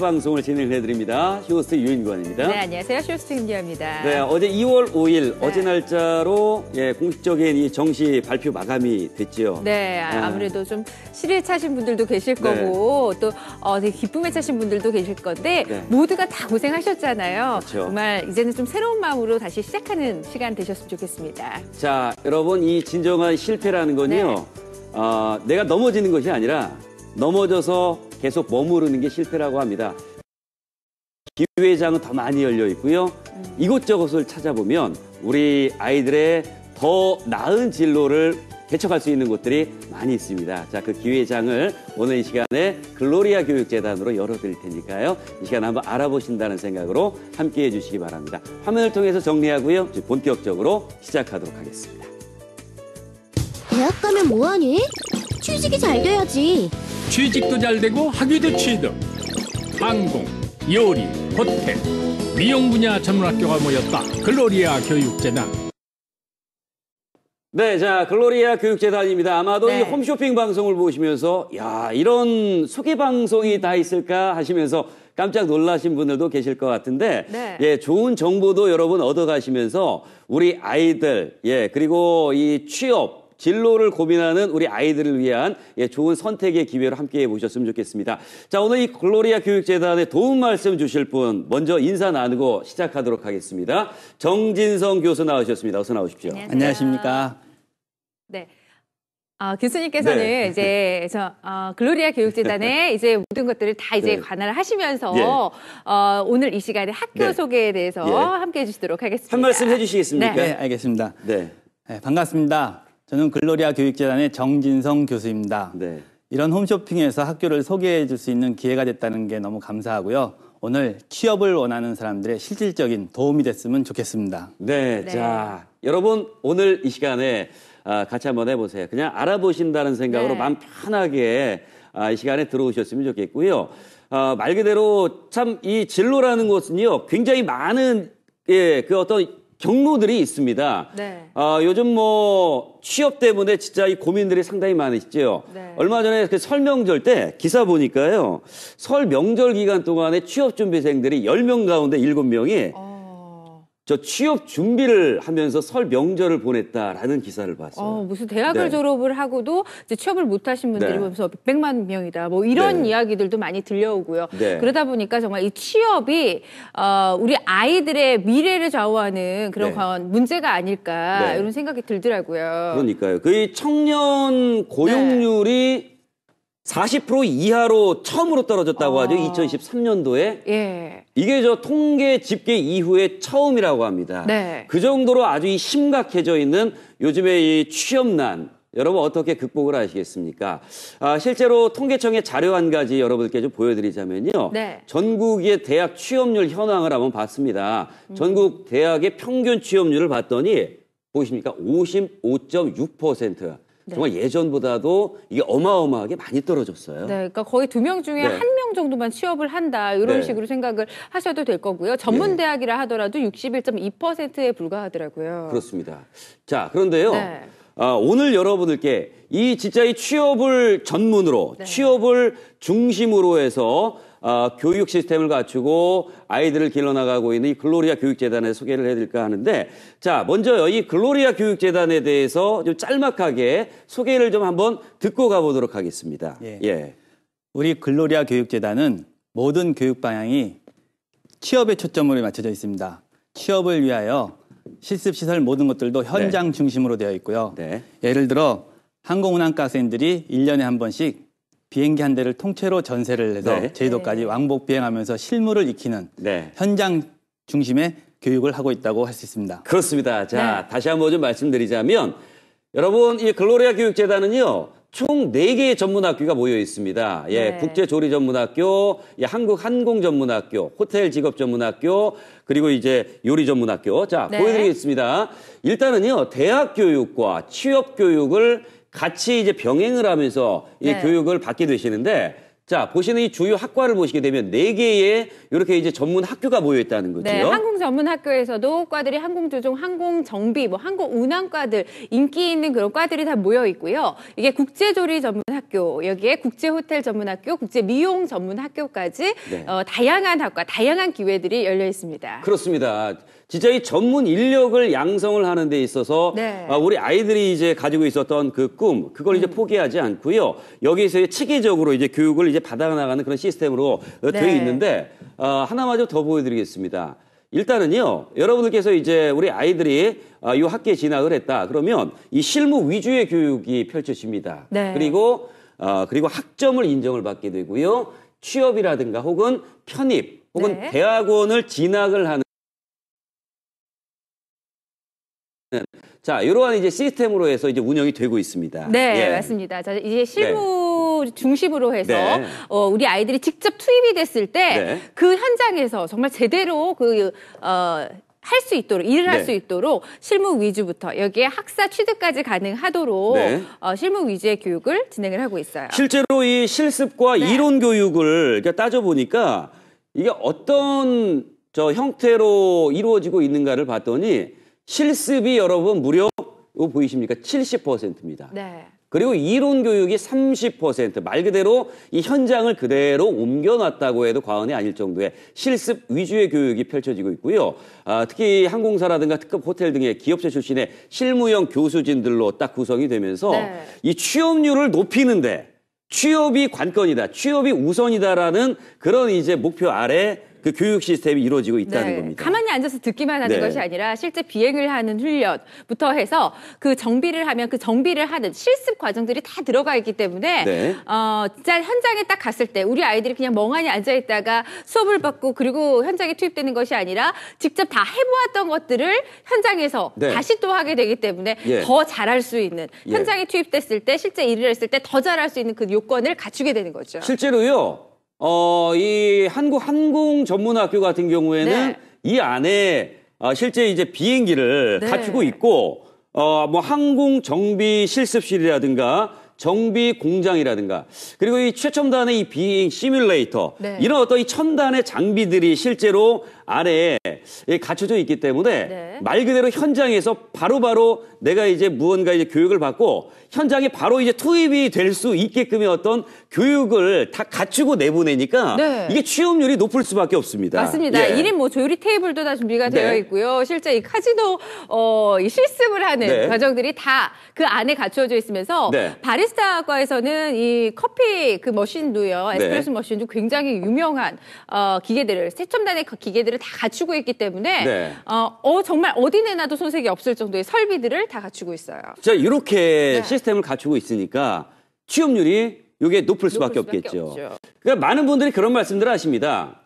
방송을 진행해드립니다. 쇼호스트 유인권입니다. 네, 안녕하세요. 쇼호스트 김지아입니다. 네, 어제 2월 5일 어제 날짜로 공식적인 이 정시 발표 마감이 됐죠. 네, 아무래도 좀 실일 차신 분들도 계실 거고 또 되게 기쁨에 차신 분들도 계실 건데 모두가 다 고생하셨잖아요. 그렇죠. 정말 이제는 좀 새로운 마음으로 다시 시작하는 시간 되셨으면 좋겠습니다. 자, 여러분 이 진정한 실패라는 건요. 내가 넘어지는 것이 아니라 넘어져서 계속 머무르는 게 실패라고 합니다. 기회장은 더 많이 열려 있고요. 이곳저곳을 찾아보면 우리 아이들의 더 나은 진로를 개척할 수 있는 곳들이 많이 있습니다. 자, 그 기회장을 오늘 이 시간에 글로리아 교육재단으로 열어드릴 테니까요. 이 시간 한번 알아보신다는 생각으로 함께해 주시기 바랍니다. 화면을 통해서 정리하고요. 본격적으로 시작하도록 하겠습니다. 대학 가면 뭐하니? 취직이 잘 돼야지. 취직도 잘 되고 학위도 취득. 항공, 요리, 호텔, 미용 분야 전문학교가 모였다. 글로리아 교육재단. 네, 자, 글로리아 교육재단입니다. 아마도 이 홈쇼핑 방송을 보시면서 야, 이런 소개 방송이 다 있을까 하시면서 깜짝 놀라신 분들도 계실 것 같은데 좋은 정보도 여러분 얻어가시면서 우리 아이들 그리고 이 취업 진로를 고민하는 우리 아이들을 위한 좋은 선택의 기회로 함께해 보셨으면 좋겠습니다. 자, 오늘 이 글로리아 교육재단에 도움 말씀 주실 분 먼저 인사 나누고 시작하도록 하겠습니다. 정진성 교수 나오셨습니다. 어서 나오십시오. 안녕하십니까. 네. 교수님께서는 이제 글로리아 교육재단의 이제 모든 것들을 다 이제 관할을 하시면서 오늘 이 시간에 학교 소개에 대해서 함께 해주시도록 하겠습니다. 한 말씀 해주시겠습니까? 네, 알겠습니다. 네, 반갑습니다. 저는 글로리아 교육재단의 정진성 교수입니다. 이런 홈쇼핑에서 학교를 소개해 줄 수 있는 기회가 됐다는 게 너무 감사하고요. 오늘 취업을 원하는 사람들의 실질적인 도움이 됐으면 좋겠습니다. 자, 여러분 오늘 이 시간에 같이 한번 해보세요. 그냥 알아보신다는 생각으로 마음 편하게 이 시간에 들어오셨으면 좋겠고요. 말 그대로 참 이 진로라는 것은요, 굉장히 많은 그 어떤 경로들이 있습니다. 요즘 뭐 취업 때문에 진짜 이 고민들이 상당히 많으시죠. 얼마 전에 그 설 명절 때 기사 보니까요. 설 명절 기간 동안에 취업 준비생들이 10명 가운데 7명이 저 취업 준비를 하면서 설 명절을 보냈다라는 기사를 봤어요. 무슨 대학을 졸업을 하고도 이제 취업을 못 하신 분들이 보면서 100만 명이다. 뭐 이런 이야기들도 많이 들려오고요. 그러다 보니까 정말 이 취업이 우리 아이들의 미래를 좌우하는 그런 문제가 아닐까 이런 생각이 들더라고요. 그러니까요. 그 청년 고용률이 40% 이하로 처음으로 떨어졌다고 하죠. 2013년도에. 이게 저 통계 집계 이후에 처음이라고 합니다. 그 정도로 아주 심각해져 있는 요즘의 이 취업난. 여러분 어떻게 극복을 하시겠습니까? 실제로 통계청의 자료 한 가지 여러분께 좀 보여드리자면요. 전국의 대학 취업률 현황을 한번 봤습니다. 전국 대학의 평균 취업률을 봤더니 보이십니까? 55.6%. 정말 예전보다도 이게 어마어마하게 많이 떨어졌어요. 그러니까 거의 2명 중에 1명 정도만 취업을 한다. 이런 식으로 생각을 하셔도 될 거고요. 전문대학이라 하더라도 61.2%에 불과하더라고요. 그렇습니다. 자, 그런데요. 오늘 여러분들께 이 진짜 이 취업을 전문으로, 취업을 중심으로 해서 교육 시스템을 갖추고 아이들을 길러나가고 있는 이 글로리아 교육재단에 소개를 해드릴까 하는데, 자, 먼저요, 이 글로리아 교육재단에 대해서 좀 짤막하게 소개를 좀 한번 듣고 가보도록 하겠습니다. 우리 글로리아 교육재단은 모든 교육 방향이 취업에 초점으로 맞춰져 있습니다. 취업을 위하여 실습시설 모든 것들도 현장 중심으로 되어 있고요. 예를 들어 항공운항과 학생들이 1년에 한 번씩 비행기 한 대를 통째로 전세를 해서 제주도까지 왕복 비행하면서 실무를 익히는 현장 중심의 교육을 하고 있다고 할 수 있습니다. 그렇습니다. 자, 다시 한번 좀 말씀드리자면 여러분 이 글로리아 교육재단은요. 총 4개의 전문학교가 모여 있습니다. 국제조리전문학교, 한국항공전문학교, 호텔직업전문학교, 그리고 이제 요리전문학교. 자, 보여드리겠습니다. 일단은요, 대학교육과 취업교육을 같이 이제 병행을 하면서 이 교육을 받게 되시는데, 자, 보시는 이 주요 학과를 보시게 되면 4개의 이렇게 이제 전문 학교가 모여 있다는 거죠. 네, 항공 전문 학교에서도 과들이 항공조종, 항공정비, 뭐 항공운항과들 인기 있는 그런 과들이 다 모여 있고요. 이게 국제조리 전문 학교, 여기에 국제호텔 전문 학교, 국제미용 전문 학교까지 네. 다양한 학과, 다양한 기회들이 열려 있습니다. 그렇습니다. 진짜 이 전문 인력을 양성을 하는 데 있어서 네. 우리 아이들이 이제 가지고 있었던 그 꿈, 그걸 이제 포기하지 않고요. 여기서 체계적으로 이제 교육을 이제 받아나가는 그런 시스템으로 되어 있는데 하나마저 더 보여드리겠습니다. 일단은요, 여러분들께서 이제 우리 아이들이 이 학교에 진학을 했다. 그러면 이 실무 위주의 교육이 펼쳐집니다. 네. 그리고 학점을 인정을 받게 되고요. 취업이라든가 혹은 편입 혹은 네. 대학원을 진학을 하는 자, 이러한 이제 시스템으로 해서 이제 운영이 되고 있습니다. 네, 예. 맞습니다. 자, 이제 실무 중심으로 해서 네. 우리 아이들이 직접 투입이 됐을 때 그 네. 현장에서 정말 제대로 할 수 있도록, 일을 할 네. 수 있도록 실무 위주부터 여기에 학사 취득까지 가능하도록 네. 실무 위주의 교육을 진행을 하고 있어요. 실제로 이 실습과 네. 이론 교육을 따져보니까 이게 어떤 형태로 이루어지고 있는가를 봤더니 실습이 여러분 무려 이거 보이십니까? 70%입니다. 네. 그리고 이론 교육이 30%, 말 그대로 이 현장을 그대로 옮겨놨다고 해도 과언이 아닐 정도의 실습 위주의 교육이 펼쳐지고 있고요. 특히 항공사라든가 특급 호텔 등의 기업체 출신의 실무형 교수진들로 딱 구성이 되면서 네. 이 취업률을 높이는데 취업이 관건이다, 취업이 우선이다라는 그런 이제 목표 아래 그 교육 시스템이 이루어지고 있다는 겁니다. 가만히 앉아서 듣기만 하는 네. 것이 아니라 실제 비행을 하는 훈련부터 해서 그 정비를 하면 그 정비를 하는 실습 과정들이 다 들어가 있기 때문에 네. 진짜 현장에 딱 갔을 때 우리 아이들이 그냥 멍하니 앉아 있다가 수업을 받고 그리고 현장에 투입되는 것이 아니라 직접 다 해보았던 것들을 현장에서 네. 다시 또 하게 되기 때문에 예. 더 잘할 수 있는 예. 현장에 투입됐을 때 실제 일을 했을 때 더 잘할 수 있는 그 요건을 갖추게 되는 거죠. 실제로요, 이 한국 항공 전문학교 같은 경우에는 네. 이 안에 실제 이제 비행기를 네. 갖추고 있고, 뭐 항공 정비 실습실이라든가 정비 공장이라든가 그리고 이 최첨단의 이 비행 시뮬레이터 네. 이런 어떤 이 첨단의 장비들이 실제로 안에 갖춰져 있기 때문에 네. 말 그대로 현장에서 바로바로 내가 이제 무언가 이제 교육을 받고 현장에 바로 이제 투입이 될 수 있게끔의 어떤 교육을 다 갖추고 내보내니까 네. 이게 취업률이 높을 수밖에 없습니다. 맞습니다. 예. 1인 뭐 조리 테이블도 다 준비가 네. 되어 있고요. 실제 이 카지노 이 실습을 하는 네. 과정들이 다 그 안에 갖추어져 있으면서 네. 바리스타과에서는 이 커피 그 머신도요. 에스프레소 네. 머신도 굉장히 유명한 기계들을 최첨단의 기계들을 다 갖추고 있기 때문에 네. 정말 어디 내놔도 손색이 없을 정도의 설비들을 다 갖추고 있어요. 자, 이렇게 네. 시스템을 갖추고 있으니까 취업률이 이게 높을 수밖에 없겠죠. 그러니까 많은 분들이 그런 말씀들을 하십니다.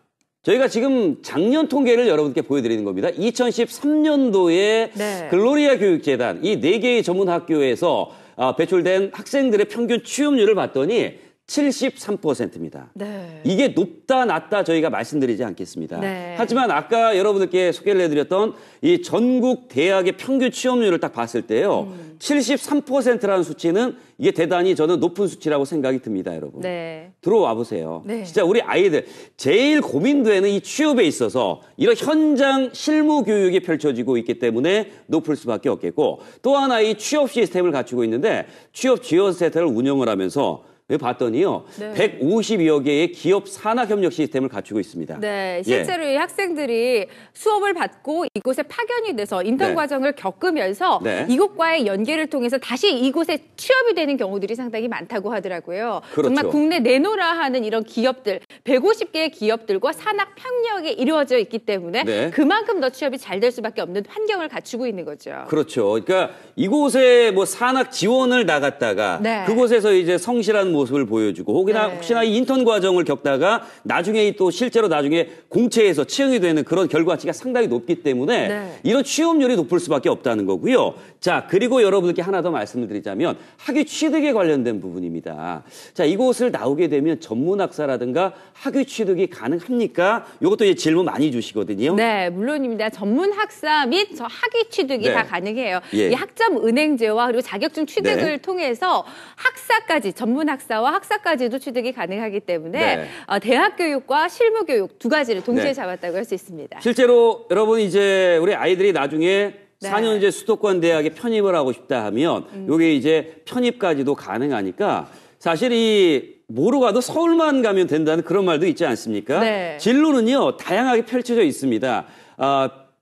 저희가 지금 작년 통계를 여러분께 보여드리는 겁니다. 2013년도에 네. 글로리아 교육재단 이 4개의 전문 학교에서 배출된 학생들의 평균 취업률을 봤더니 73%입니다. 네. 이게 높다 낮다 저희가 말씀드리지 않겠습니다. 네. 하지만 아까 여러분들께 소개를 해드렸던 이 전국 대학의 평균 취업률을 딱 봤을 때요. 73%라는 수치는 이게 대단히 저는 높은 수치라고 생각이 듭니다, 여러분. 네. 들어와 보세요. 네. 진짜 우리 아이들 제일 고민되는 이 취업에 있어서 이런 현장 실무 교육이 펼쳐지고 있기 때문에 높을 수밖에 없겠고 또 하나 이 취업 시스템을 갖추고 있는데 취업 지원 센터를 운영을 하면서 봤더니요, 네. 152여 개의 기업 산학협력 시스템을 갖추고 있습니다. 네, 실제로 이 학생들이 수업을 받고 이곳에 파견이 돼서 인턴 네. 과정을 겪으면서 네. 이곳과의 연계를 통해서 다시 이곳에 취업이 되는 경우들이 상당히 많다고 하더라고요. 그렇죠. 정말 국내 내노라 하는 이런 기업들, 150개의 기업들과 산학 협력이 이루어져 있기 때문에 네. 그만큼 더 취업이 잘 될 수밖에 없는 환경을 갖추고 있는 거죠. 그렇죠. 그러니까 이곳에 뭐 산학 지원을 나갔다가 네. 그곳에서 이제 성실한 모습을 보여주고 네. 혹시나 이 인턴 과정을 겪다가 나중에 또 실제로 나중에 공채에서 채용이 되는 그런 결과치가 상당히 높기 때문에 네. 이런 취업률이 높을 수밖에 없다는 거고요. 자, 그리고 여러분들께 하나 더 말씀을 드리자면 학위 취득에 관련된 부분입니다. 자, 이곳을 나오게 되면 전문학사라든가 학위 취득이 가능합니까? 이것도 이제 질문 많이 주시거든요. 네, 물론입니다. 전문 학사 및 저 학위 취득이 네. 다 가능해요. 예. 이 학점 은행제와 그리고 자격증 취득을 네. 통해서 학사 학사까지, 전문 학사와 학사까지도 취득이 가능하기 때문에 대학 교육과 실무 교육 두 가지를 동시에 잡았다고 할 수 있습니다. 실제로 여러분 이제 우리 아이들이 나중에 4년제 수도권 대학에 편입을 하고 싶다 하면 요게 이제 편입까지도 가능하니까 사실 이 뭐로 가도 서울만 가면 된다는 그런 말도 있지 않습니까? 네. 진로는요 다양하게 펼쳐져 있습니다.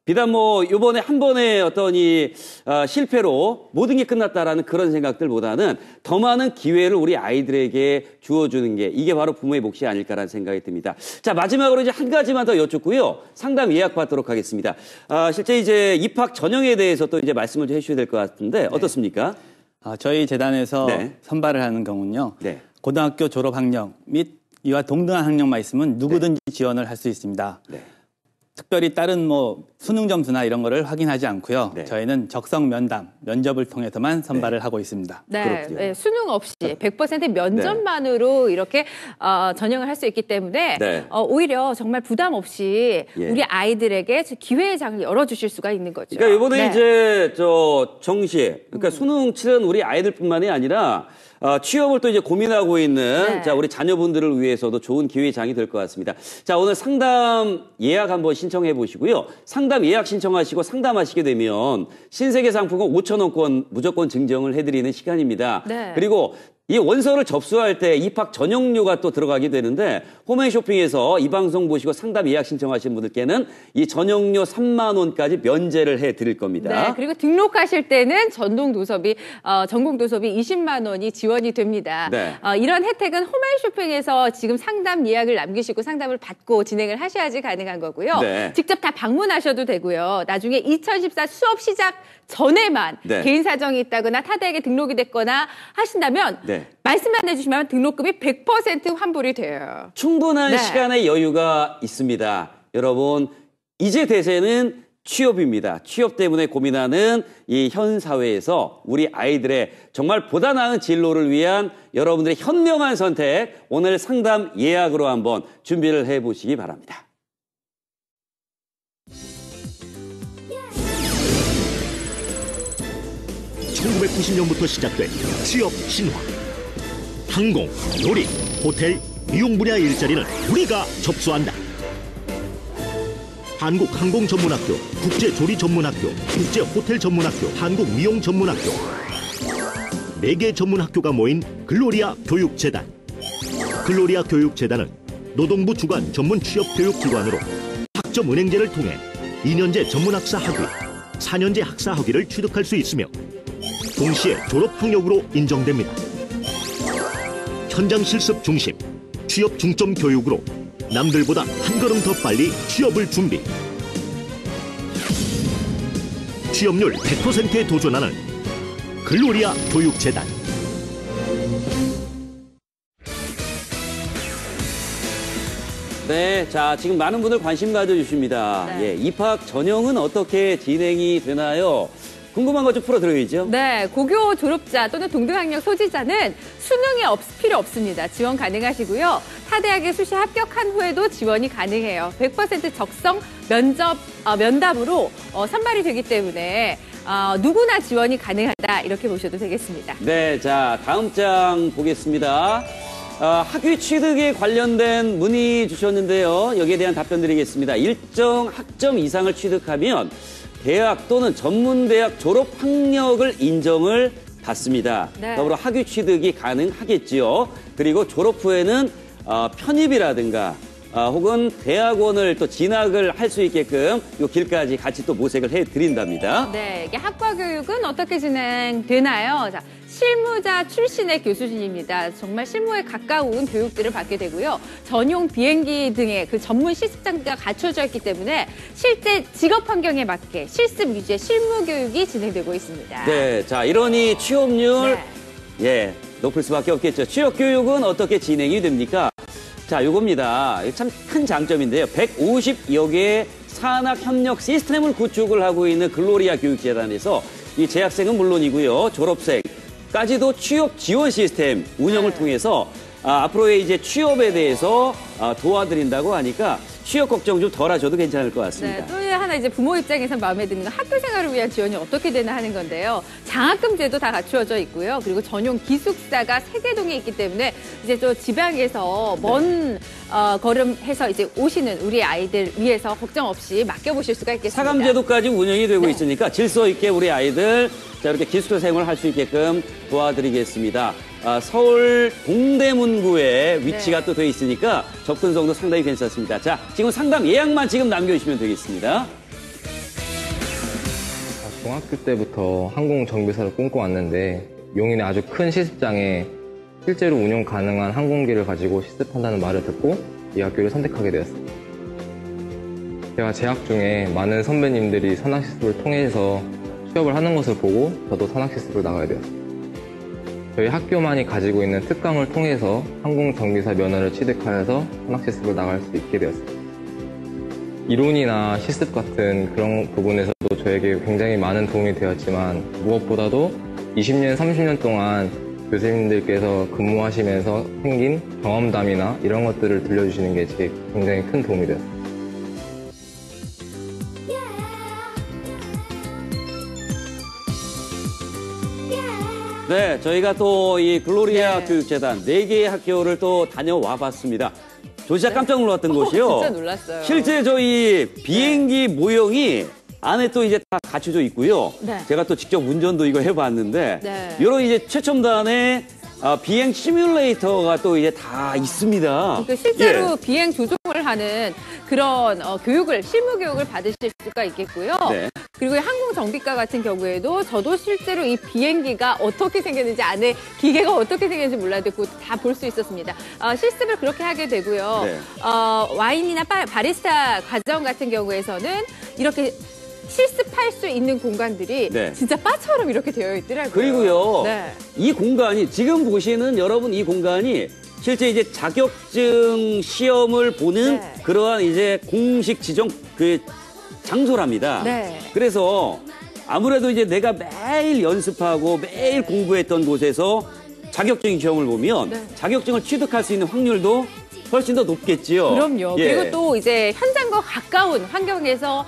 비단 뭐 이번에 한 번의 어떤 이 실패로 모든 게 끝났다라는 그런 생각들보다는 더 많은 기회를 우리 아이들에게 주어주는 게 이게 바로 부모의 몫이 아닐까라는 생각이 듭니다. 자, 마지막으로 이제 한 가지만 더 여쭙고요. 상담 예약 받도록 하겠습니다. 실제 이제 입학 전형에 대해서 또 이제 말씀을 좀 해주셔야 될 것 같은데 어떻습니까? 저희 재단에서 선발을 하는 경우는요. 고등학교 졸업 학력 및 이와 동등한 학력만 있으면 누구든지 지원을 할 수 있습니다. 특별히 다른 뭐 수능 점수나 이런 거를 확인하지 않고요. 저희는 적성 면담, 면접을 통해서만 선발을 하고 있습니다. 네, 수능 없이 100% 면접만으로 이렇게 전형을 할 수 있기 때문에 오히려 정말 부담 없이 우리 아이들에게 기회의 장을 열어주실 수가 있는 거죠. 그러니까 이번에 이제 정시, 그러니까 수능 치른 우리 아이들뿐만이 아니라 취업을 또 이제 고민하고 있는 자 우리 자녀분들을 위해서도 좋은 기회의 장이 될 것 같습니다. 자 오늘 상담 예약 한번 신청해 보시고요. 상담 예약 신청하시고 상담하시게 되면 신세계 상품권 5,000원권 무조건 증정을 해드리는 시간입니다. 그리고 이 원서를 접수할 때 입학 전용료가 또 들어가게 되는데 홈앤쇼핑에서 이 방송 보시고 상담 예약 신청하신 분들께는 이 전용료 3만 원까지 면제를 해드릴 겁니다. 그리고 등록하실 때는 전공 도서비 20만 원이 지원이 됩니다. 이런 혜택은 홈앤쇼핑에서 지금 상담 예약을 남기시고 상담을 받고 진행을 하셔야지 가능한 거고요. 직접 다 방문하셔도 되고요. 나중에 2014 수업 시작 전에만 개인 사정이 있다거나 타대에게 등록이 됐거나 하신다면 말씀만 해주시면 등록금이 100% 환불이 돼요. 충분한 시간의 여유가 있습니다. 여러분 이제 대세는 취업입니다. 취업 때문에 고민하는 이 현 사회에서 우리 아이들의 정말 보다 나은 진로를 위한 여러분들의 현명한 선택 오늘 상담 예약으로 한번 준비를 해보시기 바랍니다. (1990년부터) 시작된 취업 신화. 항공, 요리, 호텔, 미용 분야 일자리는 우리가 접수한다. 한국항공전문학교, 국제조리전문학교, 국제호텔전문학교, 한국미용전문학교. 4개 전문학교가 모인 글로리아 교육재단. 글로리아 교육재단은 노동부 주관 전문 취업교육기관으로 학점은행제를 통해 2년제 전문학사 학위, 4년제 학사 학위를 취득할 수 있으며 동시에 졸업 학력으로 인정됩니다. 현장 실습 중심, 취업 중점 교육으로 남들보다 한 걸음 더 빨리 취업을 준비. 취업률 100%에 도전하는 글로리아 교육재단. 네, 자 지금 많은 분들 관심 가져주십니다. 입학 전형은 어떻게 진행이 되나요? 궁금한 거 좀 풀어드려야죠. 고교 졸업자 또는 동등학력 소지자는 수능이 필요 없습니다. 지원 가능하시고요. 타 대학에 수시 합격한 후에도 지원이 가능해요. 100% 적성 면담으로 선발이 되기 때문에 누구나 지원이 가능하다 이렇게 보셔도 되겠습니다. 네, 자 다음 장 보겠습니다. 학위 취득에 관련된 문의 주셨는데요. 여기에 대한 답변 드리겠습니다. 일정 학점 이상을 취득하면 대학 또는 전문대학 졸업 학력을 인정을 받습니다. 더불어 학위 취득이 가능하겠지요. 그리고 졸업 후에는 편입이라든가 혹은 대학원을 또 진학을 할 수 있게끔 요 길까지 같이 또 모색을 해드린답니다. 이게 학과 교육은 어떻게 진행되나요? 자, 실무자 출신의 교수진입니다. 정말 실무에 가까운 교육들을 받게 되고요. 전용 비행기 등의 그 전문 실습 장비가 갖춰져 있기 때문에 실제 직업 환경에 맞게 실습 위주의 실무 교육이 진행되고 있습니다. 자 이러니 취업률 높을 수밖에 없겠죠. 취업 교육은 어떻게 진행이 됩니까? 자, 요겁니다. 참 큰 장점인데요. 150여 개의 산학 협력 시스템을 구축을 하고 있는 글로리아 교육재단에서 이 재학생은 물론이고요. 졸업생까지도 취업 지원 시스템 운영을 통해서 앞으로의 이제 취업에 대해서 도와드린다고 하니까 취업 걱정 좀 덜 하셔도 괜찮을 것 같습니다. 또 하나 이제 부모 입장에서 마음에 드는 건 학교 생활을 위한 지원이 어떻게 되나 하는 건데요. 장학금제도 다 갖추어져 있고요. 그리고 전용 기숙사가 3개 동에 있기 때문에 이제 또 지방에서 먼 걸음해서 이제 오시는 우리 아이들 위해서 걱정 없이 맡겨보실 수가 있겠습니다. 사감제도까지 운영이 되고 네. 있으니까 질서 있게 우리 아이들 자 이렇게 기숙사 생활을 할 수 있게끔 도와드리겠습니다. 서울 동대문구에 위치가 또 돼 있으니까 접근성도 상당히 괜찮습니다. 자, 지금 상담 예약만 지금 남겨주시면 되겠습니다. 중학교 때부터 항공정비사를 꿈꿔왔는데 용인의 아주 큰 시습장에 실제로 운용 가능한 항공기를 가지고 시습한다는 말을 듣고 이 학교를 선택하게 되었습니다. 제가 재학 중에 많은 선배님들이 산학시습을 통해서 취업을 하는 것을 보고 저도 산학시습을 나가게 되었습니다. 저희 학교만이 가지고 있는 특강을 통해서 항공정비사 면허를 취득하여서 산학시습을 나갈 수 있게 되었습니다. 이론이나 시습 같은 그런 부분에서도 저에게 굉장히 많은 도움이 되었지만 무엇보다도 20년, 30년 동안 교수님들께서 근무하시면서 생긴 경험담이나 이런 것들을 들려주시는 게 제 굉장히 큰 도움이 되었습니다. 네, 저희가 또 이 글로리아 교육재단 4개의 학교를 또 다녀와 봤습니다. 저 진짜 깜짝 놀랐던 곳이요. 진짜 놀랐어요. 실제 저희 비행기 모형이 안에 또 이제 다 갖춰져 있고요. 네. 제가 또 직접 운전도 이거 해봤는데 네. 이런 이제 최첨단의 비행 시뮬레이터가 또 이제 다 있습니다. 그러니까 실제로 예. 비행 조종을 하는 그런 교육을, 실무 교육을 받으실 수가 있겠고요. 네. 그리고 항공정비과 같은 경우에도 저도 실제로 이 비행기가 어떻게 생겼는지 안에 기계가 어떻게 생겼는지 몰라도 다 볼 수 있었습니다. 실습을 그렇게 하게 되고요. 네. 와인이나 바리스타 과정 같은 경우에서는 이렇게 실습할 수 있는 공간들이 네. 진짜 바처럼 이렇게 되어 있더라고요. 그리고요, 네. 이 공간이 지금 보시는 여러분 이 공간이 실제 이제 자격증 시험을 보는 네. 그러한 이제 공식 지정 그 장소랍니다. 네. 그래서 아무래도 이제 내가 매일 연습하고 매일 공부했던 곳에서 자격증 시험을 보면 네. 자격증을 취득할 수 있는 확률도 훨씬 더 높겠지요. 그럼요. 예. 그리고 또 이제 현장과 가까운 환경에서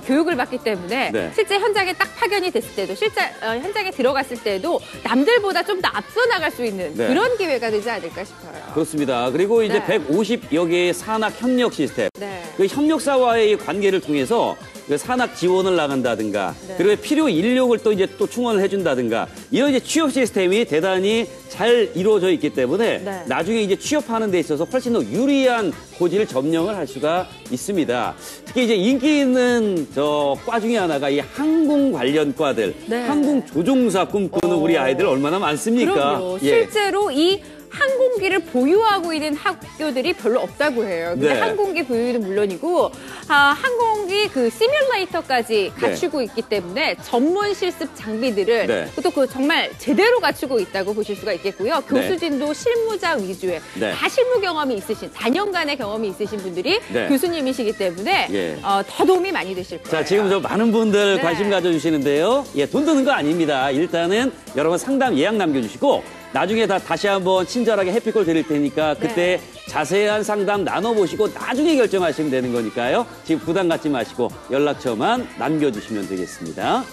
교육을 받기 때문에 네. 실제 현장에 딱 파견이 됐을 때도 실제 현장에 들어갔을 때도 남들보다 좀 더 앞서 나갈 수 있는 네. 그런 기회가 되지 않을까 싶어요. 그렇습니다. 그리고 이제 네. 150여 개의 산학 협력 시스템. 네. 그 협력사와의 관계를 통해서 그 산학 지원을 나간다든가 네. 그리고 필요 인력을 또 이제 또 충원을 해준다든가 이런 이제 취업 시스템이 대단히 잘 이루어져 있기 때문에 네. 나중에 이제 취업하는 데 있어서 훨씬 더 유리한 고지를 점령을 할 수가 있습니다. 특히 이제 인기 있는 저 과 중에 하나가 이 항공 관련 과들, 네. 항공 조종사 꿈꾸는 우리 아이들 얼마나 많습니까? 그럼요. 예. 실제로 이 항공기를 보유하고 있는 학교들이 별로 없다고 해요. 근데 네. 항공기 보유는 물론이고 항공기 그 시뮬레이터까지 갖추고 네. 있기 때문에 전문 실습 장비들을 네. 또 그 정말 제대로 갖추고 있다고 보실 수가 있겠고요. 교수진도 실무자 위주의 네. 다 실무 경험이 있으신 4년간의 경험이 있으신 분들이 네. 교수님이시기 때문에 예. 더 도움이 많이 되실 거예요. 자, 지금 저 많은 분들 네. 관심 가져주시는데요. 예, 돈 드는 거 아닙니다. 일단은 여러분 상담 예약 남겨주시고 나중에 다시 한번 친절하게 해피콜 드릴 테니까 그때 자세한 상담 나눠보시고 나중에 결정하시면 되는 거니까요. 지금 부담 갖지 마시고 연락처만 남겨주시면 되겠습니다.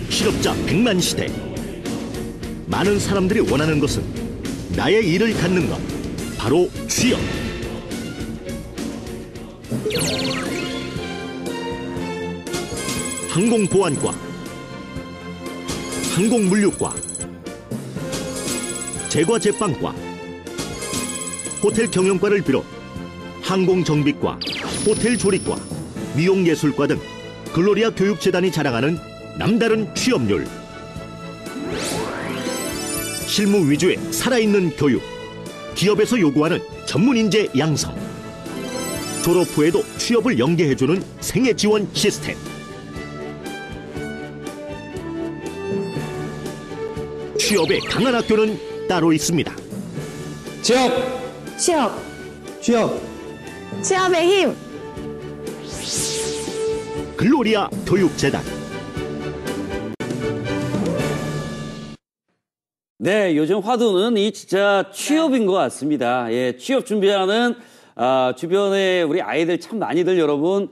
실업자 100만 시대. 많은 사람들이 원하는 것은 나의 일을 갖는 것, 바로 취업. 항공보안과, 항공물류과, 제과제빵과, 호텔 경영과를 비롯 항공정비과, 호텔조리과, 미용예술과 등 글로리아 교육재단이 자랑하는 남다른 취업률. 실무 위주의 살아있는 교육, 기업에서 요구하는 전문 인재 양성. 졸업 후에도 취업을 연계해주는 생애 지원 시스템. 취업에 강한 학교는 따로 있습니다. 취업! 취업! 취업! 취업의 힘! 글로리아 교육재단. 네, 요즘 화두는 이 진짜 취업인 것 같습니다. 예, 취업 준비하는 주변에 우리 아이들 참 많이들 여러분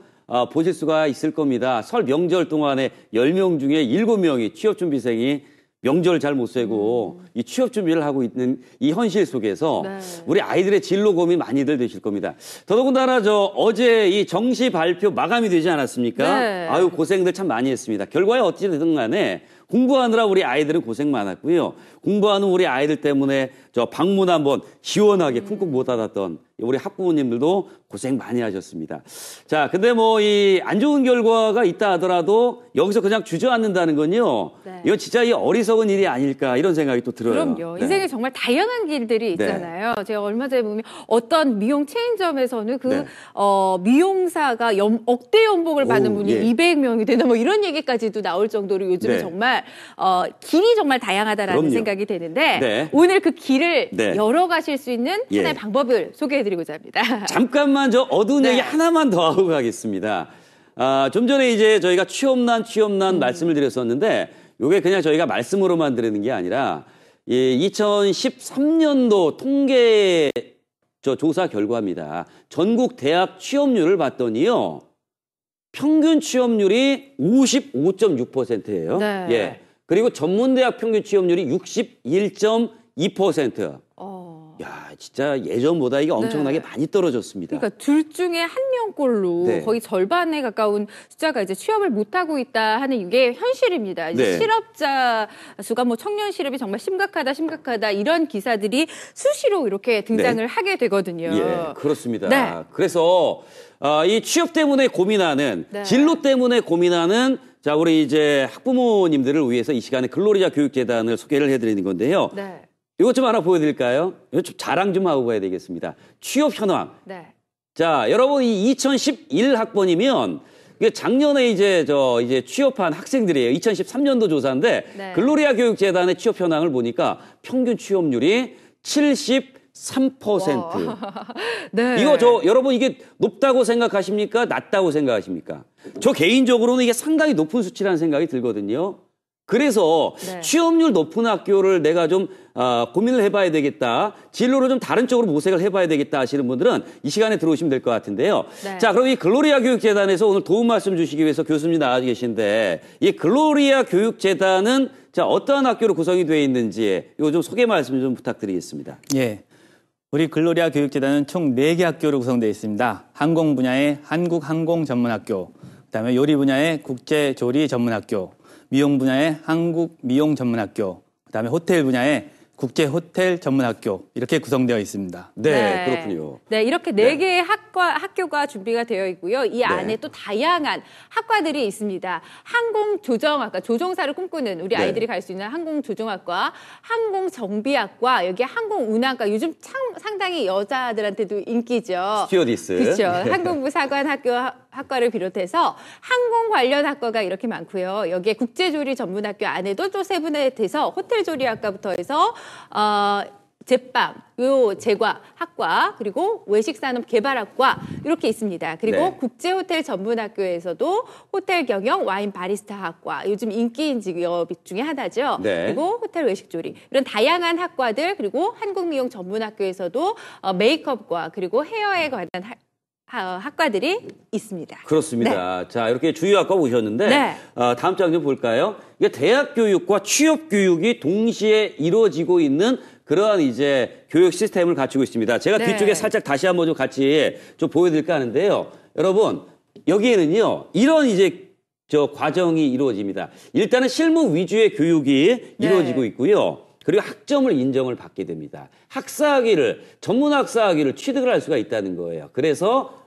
보실 수가 있을 겁니다. 설 명절 동안에 10명 중에 7명이 취업 준비생이 명절 잘 못 쐬고 이 취업 준비를 하고 있는 이 현실 속에서 우리 아이들의 진로 고민 많이들 되실 겁니다. 더더군다나 어제 이 정시 발표 마감이 되지 않았습니까? 네. 아유, 고생들 참 많이 했습니다. 결과에 어찌 되든 간에 공부하느라 우리 아이들은 고생 많았고요. 공부하는 우리 아이들 때문에 방문 한번 시원하게 쿵쿵 못 닫았던 우리 학부모님들도 고생 많이 하셨습니다. 자, 근데 이 안 좋은 결과가 있다 하더라도 여기서 그냥 주저앉는다는 건요. 네. 이건 진짜 이 어리석은 일이 아닐까 이런 생각이 또 들어요. 그럼요. 네. 인생에 정말 다양한 길들이 있잖아요. 제가 얼마 전에 보면 어떤 미용 체인점에서는 미용사가 억대 연봉을 받는 분이 200명이 된다 이런 얘기까지도 나올 정도로 요즘은 정말 길이 정말 다양하다라는 생각이 되는데 오늘 그 길을 열어가실 수 있는 하나의 방법을 소개해드리고자 합니다. 잠깐만 어두운 얘기 하나만 더 하고 가겠습니다. 좀 전에 이제 저희가 취업난 말씀을 드렸었는데 요게 그냥 저희가 말씀으로만 드리는 게 아니라 2013년도 통계 조사 결과입니다. 전국 대학 취업률을 봤더니요. 평균 취업률이 55.6%예요. 네. 예. 그리고 전문대학 평균 취업률이 61.2%. 야, 진짜 예전보다 이게 엄청나게 많이 떨어졌습니다. 그러니까 둘 중에 한 명꼴로 거의 절반에 가까운 숫자가 이제 취업을 못하고 있다 하는 이게 현실입니다. 이제 실업자 수가 청년 실업이 정말 심각하다 이런 기사들이 수시로 이렇게 등장을 하게 되거든요. 예, 그렇습니다. 그래서 이 취업 때문에 고민하는 진로 때문에 고민하는 자, 우리 이제 학부모님들을 위해서 이 시간에 글로리아 교육재단을 소개를 해드리는 건데요. 이것 좀 하나 보여드릴까요? 이거 좀 자랑 좀 하고 가야 되겠습니다. 취업 현황. 자, 여러분 이 2011 학번이면 작년에 이제 취업한 학생들이에요. 2013년도 조사인데 글로리아 교육재단의 취업 현황을 보니까 평균 취업률이 73%. 이거 여러분 이게 높다고 생각하십니까? 낮다고 생각하십니까? 저 개인적으로는 이게 상당히 높은 수치라는 생각이 들거든요. 그래서 취업률 높은 학교를 내가 좀 고민을 해봐야 되겠다. 진로를 좀 다른 쪽으로 모색을 해봐야 되겠다 하시는 분들은 이 시간에 들어오시면 될 것 같은데요. 자, 그럼 이 글로리아 교육재단에서 오늘 도움 말씀 주시기 위해서 교수님 나와 계신데 이 글로리아 교육재단은 자, 어떠한 학교로 구성이 되어 있는지 이거 좀 소개 말씀 좀 부탁드리겠습니다. 예. 우리 글로리아 교육재단은 총 4개 학교로 구성되어 있습니다. 항공 분야의 한국항공전문학교, 그다음에 요리 분야의 국제조리전문학교, 미용 분야의 한국미용전문학교, 그다음에 호텔 분야의 국제호텔전문학교 이렇게 구성되어 있습니다. 네, 그렇군요. 네, 이렇게 4개의 학교가 준비가 되어 있고요. 이 안에 또 다양한 학과들이 있습니다. 항공조정학과, 조종사를 꿈꾸는 우리 아이들이 갈 수 있는 항공조종학과, 항공정비학과, 여기 항공운항과, 요즘 참 상당히 여자들한테도 인기죠. 스튜어디스. 그렇죠. 항공부 사관학과를 비롯해서 항공 관련 학과가 이렇게 많고요. 여기에 국제조리 전문학교 안에도 또 세분화돼서 호텔조리학과부터 해서 제빵, 제과 학과, 그리고 외식산업 개발학과 이렇게 있습니다. 그리고 국제호텔 전문학교에서도 호텔 경영, 와인 바리스타 학과, 요즘 인기인 직업 중에 하나죠. 그리고 호텔 외식조리 이런 다양한 학과들, 그리고 한국미용 전문학교에서도 메이크업과 그리고 헤어에 관한 학과들이 있습니다. 그렇습니다. 자, 이렇게 주요학과 오셨는데 다음 장 좀 볼까요? 이게 대학 교육과 취업 교육이 동시에 이루어지고 있는 그러한 이제 교육 시스템을 갖추고 있습니다. 제가 뒤쪽에 살짝 다시 한번 좀 같이 좀 보여드릴까 하는데요. 여러분, 여기에는요, 이런 이제 과정이 이루어집니다. 일단은 실무 위주의 교육이 이루어지고 있고요. 그리고 학점을 인정을 받게 됩니다. 전문 학사학위를 취득을 할 수가 있다는 거예요. 그래서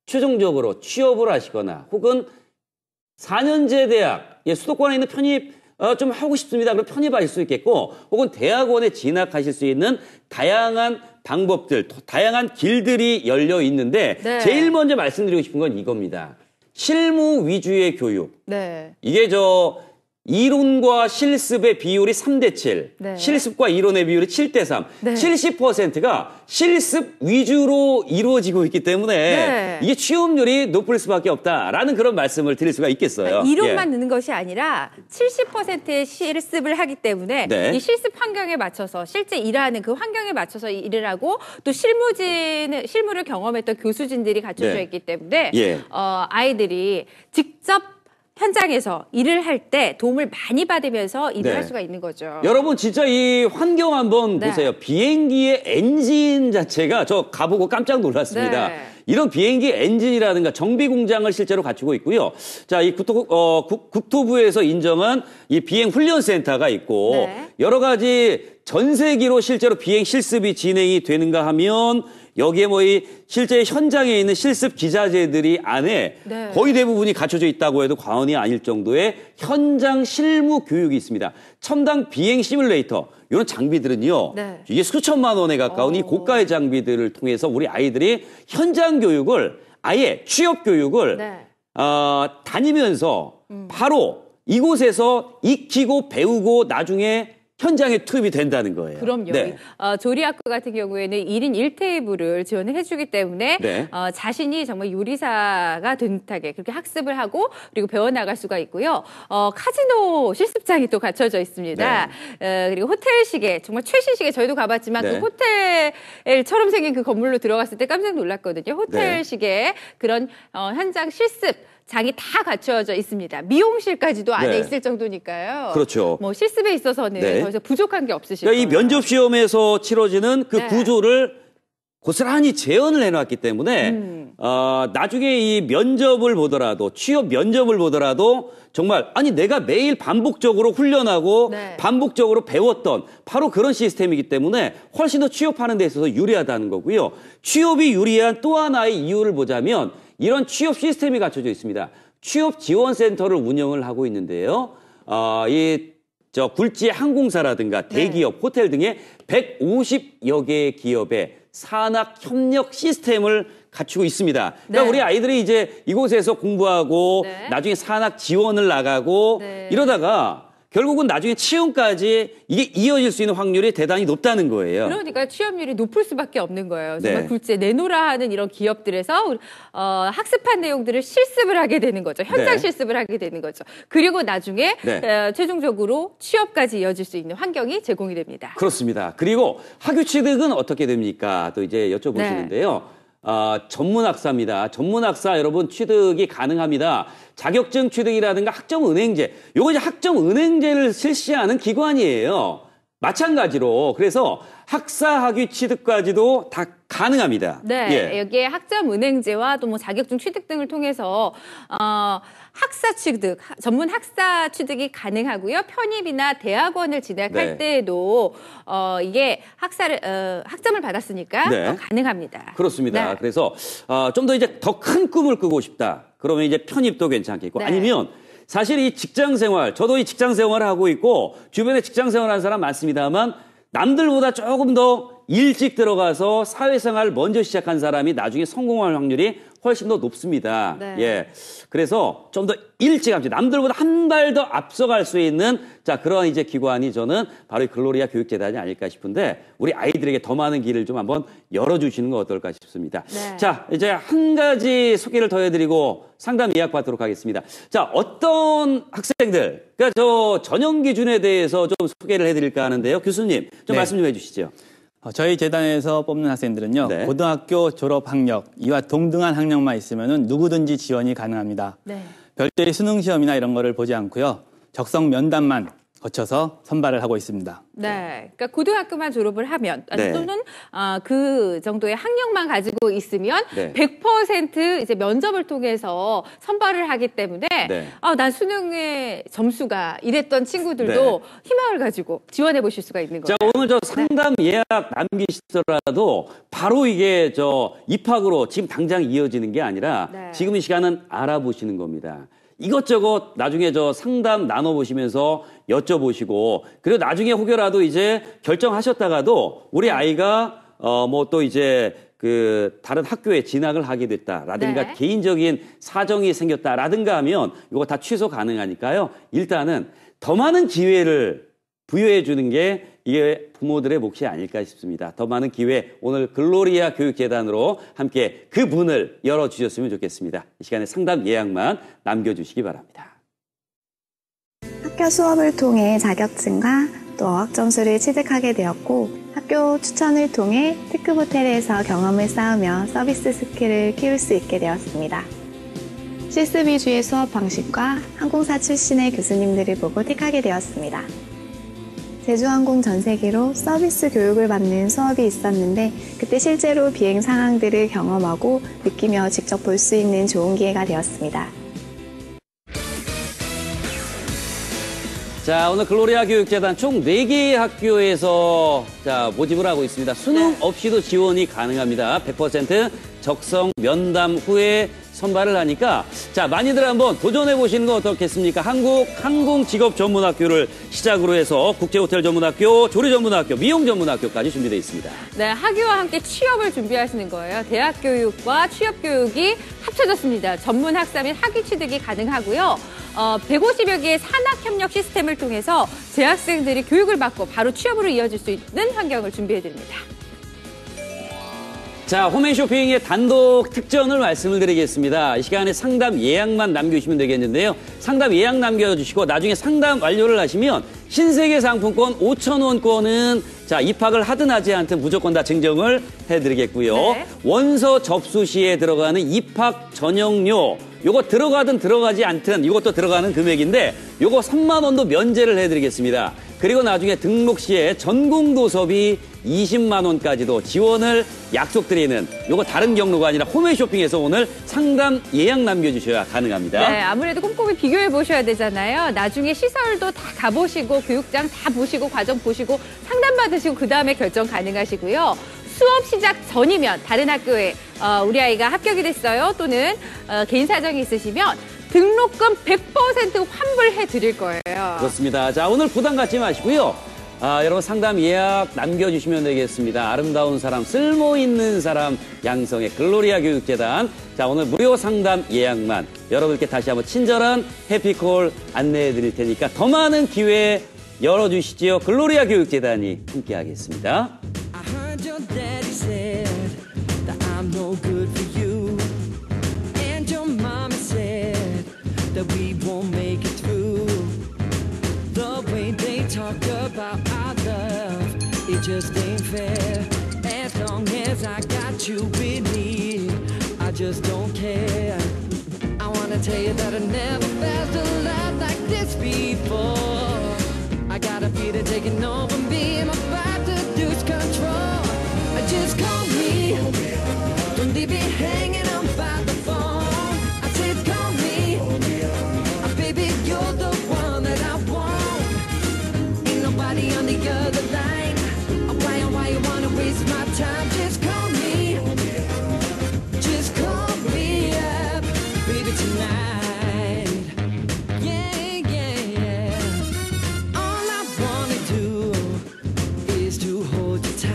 최종적으로 취업을 하시거나 혹은 4년제 대학, 수도권에 있는 편입 좀 하고 싶습니다. 그럼 편입하실 수 있겠고, 혹은 대학원에 진학하실 수 있는 다양한 방법들, 다양한 길들이 열려 있는데 네. 제일 먼저 말씀드리고 싶은 건 이겁니다. 실무 위주의 교육. 네. 이게 이론과 실습의 비율이 3대7, 네. 실습과 이론의 비율이 7대3, 네. 70%가 실습 위주로 이루어지고 있기 때문에 네. 이게 취업률이 높을 수밖에 없다라는 그런 말씀을 드릴 수가 있겠어요. 이론만 듣는 것이 아니라 70%의 실습을 하기 때문에 네. 이 실습 환경에 맞춰서 실제 일하는 그 환경에 맞춰서 일을 하고 또 실무를 경험했던 교수진들이 갖춰져 네. 있기 때문에 예. 아이들이 직접 현장에서 일을 할 때 도움을 많이 받으면서 일을 네. 할 수가 있는 거죠. 여러분 진짜 이 환경 한번 네. 보세요. 비행기의 엔진 자체가 저 가보고 깜짝 놀랐습니다. 네. 이런 비행기 엔진이라든가 정비 공장을 실제로 갖추고 있고요. 자, 이 국토부에서 인정한 이 비행 훈련센터가 있고 네. 여러 가지 전세기로 실제로 비행 실습이 진행이 되는가 하면 여기에 이 실제 현장에 있는 실습 기자재들이 안에 네. 거의 대부분이 갖춰져 있다고 해도 과언이 아닐 정도의 현장 실무 교육이 있습니다. 첨단 비행 시뮬레이터 이런 장비들은요. 네. 이게 수천만 원에 가까운 이 고가의 장비들을 통해서 우리 아이들이 현장 교육을 아예 취업 교육을 네. 다니면서 바로 이곳에서 익히고 배우고 나중에 현장에 투입이 된다는 거예요. 그럼요. 네. 조리학교 같은 경우에는 1인 1테이블을 지원을 해주기 때문에 네. 자신이 정말 요리사가 된 듯하게 그렇게 학습을 하고 그리고 배워나갈 수가 있고요. 카지노 실습장이 또 갖춰져 있습니다. 그리고 호텔 시계, 정말 최신 시계 저희도 가봤지만 네. 그 호텔처럼 생긴 그 건물로 들어갔을 때 깜짝 놀랐거든요. 호텔 네. 시계 그런 현장 실습 장이 다 갖춰져 있습니다. 미용실까지도 안에 네. 있을 정도니까요. 그렇죠. 뭐 실습에 있어서는 네. 더 이상 부족한 게 없으실 그러니까 이 거예요. 면접 시험에서 치러지는 그 네. 구조를 고스란히 재현을 해놨기 때문에 나중에 이 면접을 보더라도 취업 면접을 보더라도 정말 아니 내가 매일 반복적으로 훈련하고 네. 반복적으로 배웠던 바로 그런 시스템이기 때문에 훨씬 더 취업하는 데 있어서 유리하다는 거고요. 취업이 유리한 또 하나의 이유를 보자면 이런 취업 시스템이 갖춰져 있습니다. 취업 지원센터를 운영을 하고 있는데요. 굴지 항공사라든가 대기업, 호텔 등의 150여 개의 기업의 산학 협력 시스템을 갖추고 있습니다. 그러니까 네. 우리 아이들이 이제 이곳에서 공부하고 네. 나중에 산학 지원을 나가고 네. 이러다가 결국은 나중에 취업까지 이게 이어질 수 있는 확률이 대단히 높다는 거예요. 그러니까 취업률이 높을 수밖에 없는 거예요. 정말 네. 굴지에 내놓으라 하는 이런 기업들에서 학습한 내용들을 실습을 하게 되는 거죠. 현장 네. 실습을 하게 되는 거죠. 그리고 나중에 네. 최종적으로 취업까지 이어질 수 있는 환경이 제공이 됩니다. 그렇습니다. 그리고 학위 취득은 어떻게 됩니까? 또 이제 여쭤보시는데요. 전문학사입니다. 전문학사 여러분 취득이 가능합니다. 자격증 취득이라든가 학점은행제. 요거 이제 학점은행제를 실시하는 기관이에요. 마찬가지로 그래서 학사 학위 취득까지도 다 가능합니다. 네, 예. 여기에 학점 은행제와 또 뭐 자격증 취득 등을 통해서 학사 취득, 전문 학사 취득이 가능하고요. 편입이나 대학원을 진학할 네. 때에도 이게 학점을 받았으니까 네. 가능합니다. 그렇습니다. 네. 그래서 좀 더 이제 더 큰 꿈을 꾸고 싶다. 그러면 이제 편입도 괜찮겠고 네. 아니면 사실 이 직장 생활, 저도 이 직장 생활을 하고 있고 주변에 직장 생활하는 사람 많습니다만 남들보다 조금 더 일찍 들어가서 사회생활 먼저 시작한 사람이 나중에 성공할 확률이 훨씬 더 높습니다. 네. 예. 그래서 좀 더 일찍 합니다. 남들보다 한 발 더 앞서갈 수 있는 그런 이제 기관이 저는 바로 이 글로리아 교육재단이 아닐까 싶은데 우리 아이들에게 더 많은 길을 좀 한번 열어주시는 건 어떨까 싶습니다. 네. 자, 이제 한 가지 소개를 더 해드리고 상담 예약 받도록 하겠습니다. 자, 어떤 학생들, 그러니까 저 전형 기준에 대해서 좀 소개를 해드릴까 하는데요. 교수님, 좀 네. 말씀 좀 해주시죠. 저희 재단에서 뽑는 학생들은요. 네. 고등학교 졸업 학력, 이와 동등한 학력만 있으면 누구든지 지원이 가능합니다. 네. 별도의 수능 시험이나 이런 거를 보지 않고요. 적성 면담만 거쳐서 선발을 하고 있습니다. 네, 그러니까 고등학교만 졸업을 하면 네. 또는 그 정도의 학력만 가지고 있으면 네. 100% 이제 면접을 통해서 선발을 하기 때문에 네. 난 수능의 점수가 이랬던 친구들도 희망을 가지고 지원해 보실 수가 있는 거예요. 자, 오늘 저 상담 예약 남기시더라도 바로 이게 입학으로 지금 당장 이어지는 게 아니라 네. 지금 이 시간은 알아보시는 겁니다. 이것저것 나중에 저 상담 나눠보시면서 여쭤보시고, 그리고 나중에 혹여라도 이제 결정하셨다가도 우리 아이가 뭐 또 이제 그 다른 학교에 진학을 하게 됐다라든가 네. 개인적인 사정이 생겼다라든가 하면 이거 다 취소 가능하니까요. 일단은 더 많은 기회를 부여해 주는 게 이게 부모들의 몫이 아닐까 싶습니다. 더 많은 기회, 오늘 글로리아 교육재단으로 함께 그 문을 열어주셨으면 좋겠습니다. 이 시간에 상담 예약만 남겨주시기 바랍니다. 학교 수업을 통해 자격증과 또 어학 점수를 취득하게 되었고, 학교 추천을 통해 특급 호텔에서 경험을 쌓으며 서비스 스킬을 키울 수 있게 되었습니다. 실습 위주의 수업 방식과 항공사 출신의 교수님들을 보고 택하게 되었습니다. 제주항공 전세기로 서비스 교육을 받는 수업이 있었는데, 그때 실제로 비행 상황들을 경험하고 느끼며 직접 볼 수 있는 좋은 기회가 되었습니다. 자, 오늘 글로리아 교육재단 총 4개의 학교에서 자, 모집을 하고 있습니다. 수능 없이도 지원이 가능합니다. 100% 적성 면담 후에 선발을 하니까 자, 많이들 한번 도전해 보시는 거 어떻겠습니까? 한국 항공직업전문학교를 시작으로 해서 국제호텔전문학교, 조리전문학교, 미용전문학교까지 준비되어 있습니다. 네, 학위와 함께 취업을 준비하시는 거예요. 대학 교육과 취업 교육이 합쳐졌습니다. 전문 학사 및 학위 취득이 가능하고요. 150여 개의 산학협력 시스템을 통해서 재학생들이 교육을 받고 바로 취업으로 이어질 수 있는 환경을 준비해드립니다. 자, 홈앤쇼핑의 단독 특전을 말씀을 드리겠습니다. 이 시간에 상담 예약만 남겨주시면 되겠는데요. 상담 예약 남겨주시고 나중에 상담 완료를 하시면 신세계 상품권 5,000원권은 자, 입학을 하든 하지 않든 무조건 다 증정을 해드리겠고요. 네. 원서 접수 시에 들어가는 입학 전형료 요거 들어가든 들어가지 않든 이것도 들어가는 금액인데 요거 3만 원도 면제를 해드리겠습니다. 그리고 나중에 등록 시에 전공도서비 20만 원까지도 지원을 약속드리는 요거 다른 경로가 아니라 홈앤쇼핑에서 오늘 상담 예약 남겨주셔야 가능합니다. 네, 아무래도 꼼꼼히 비교해 보셔야 되잖아요. 나중에 시설도 다 가보시고 교육장 다 보시고 과정 보시고 상담 받으시고 그 다음에 결정 가능하시고요. 수업 시작 전이면 다른 학교에 우리 아이가 합격이 됐어요. 또는 개인 사정이 있으시면 등록금 100% 환불해 드릴 거예요. 그렇습니다. 자, 오늘 부담 갖지 마시고요. 여러분 상담 예약 남겨주시면 되겠습니다. 아름다운 사람, 쓸모 있는 사람 양성의 글로리아 교육재단. 자, 오늘 무료 상담 예약만 여러분께 다시 한번 친절한 해피콜 안내해 드릴 테니까 더 많은 기회 열어주시지요. 글로리아 교육재단이 함께하겠습니다. Your daddy said that I'm no good for you, and your mama said that we won't make it through. The way they talk about our love, it just ain't fair. As long as I got you with me, I just don't care. I wanna tell you that I never felt a love like this before. I got a feeling taking over me, I'm about to lose control. Just call me, don't leave me hanging on by the phone. I said call me, baby, you're the one that I want. Ain't nobody on the other line. Why you wanna waste my time? Just call me up, baby, tonight. Yeah, yeah. All I wanna do is to hold you tight.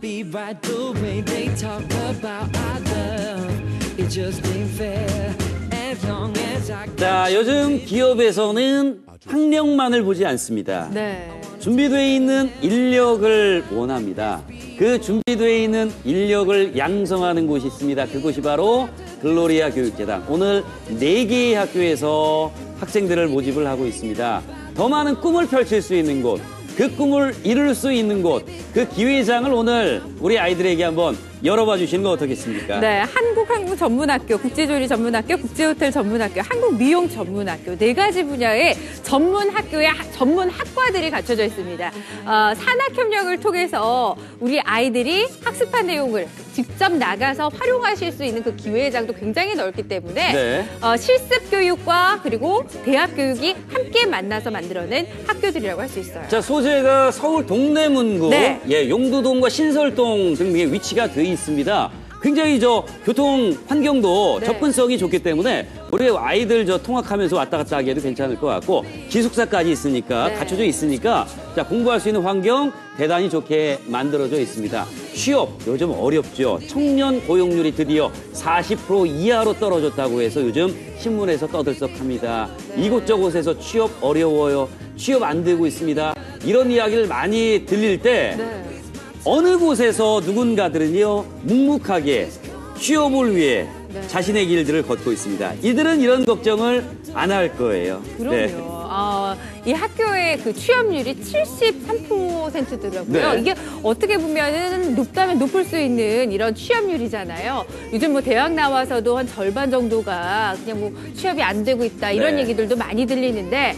Be right the way they talk about our love. It just ain't fair. As long as I 자, 요즘 기업에서는 학력만을 보지 않습니다. 네. 준비되어 있는 인력을 원합니다. 그 준비되어 있는 인력을 양성하는 곳이 있습니다. 그곳이 바로 글로리아 교육재단. 오늘 4개의 학교에서 학생들을 모집을 하고 있습니다. 더 많은 꿈을 펼칠 수 있는 곳, 그 꿈을 이룰 수 있는 곳, 그 기회장을 오늘 우리 아이들에게 한번 열어봐 주시는 거 어떻겠습니까? 네, 한국항공전문학교, 국제조리전문학교, 국제호텔전문학교, 한국미용전문학교 4가지 분야의 전문학교의 전문학과들이 갖춰져 있습니다. 산학협력을 통해서 우리 아이들이 학습한 내용을 직접 나가서 활용하실 수 있는 그 기회장도 굉장히 넓기 때문에 네. 실습 교육과 그리고 대학 교육이 함께 만나서 만들어낸 학교들이라고 할 수 있어요. 자, 소재가 서울 동대문구, 네. 예, 용두동과 신설동 등등의 위치가 돼 있습니다. 굉장히 교통 환경도 네. 접근성이 좋기 때문에 우리 아이들 통학하면서 왔다 갔다 하기에도 괜찮을 것 같고 기숙사까지 있으니까 네. 갖춰져 있으니까 공부할 수 있는 환경 대단히 좋게 만들어져 있습니다. 취업 요즘 어렵죠. 청년 고용률이 드디어 40% 이하로 떨어졌다고 해서 요즘 신문에서 떠들썩합니다. 네. 이곳저곳에서 취업 어려워요. 취업 안 되고 있습니다. 이런 이야기를 많이 들릴 때 네. 어느 곳에서 누군가들은요 묵묵하게 취업을 위해 네. 자신의 길들을 걷고 있습니다. 이들은 이런 걱정을 안 할 거예요. 그럼요. 이 학교의 그 취업률이 73%더라고요. 네. 이게 어떻게 보면은 높다면 높을 수 있는 이런 취업률이잖아요. 요즘 대학 나와서도 한 절반 정도가 그냥 취업이 안 되고 있다 이런 네. 얘기들도 많이 들리는데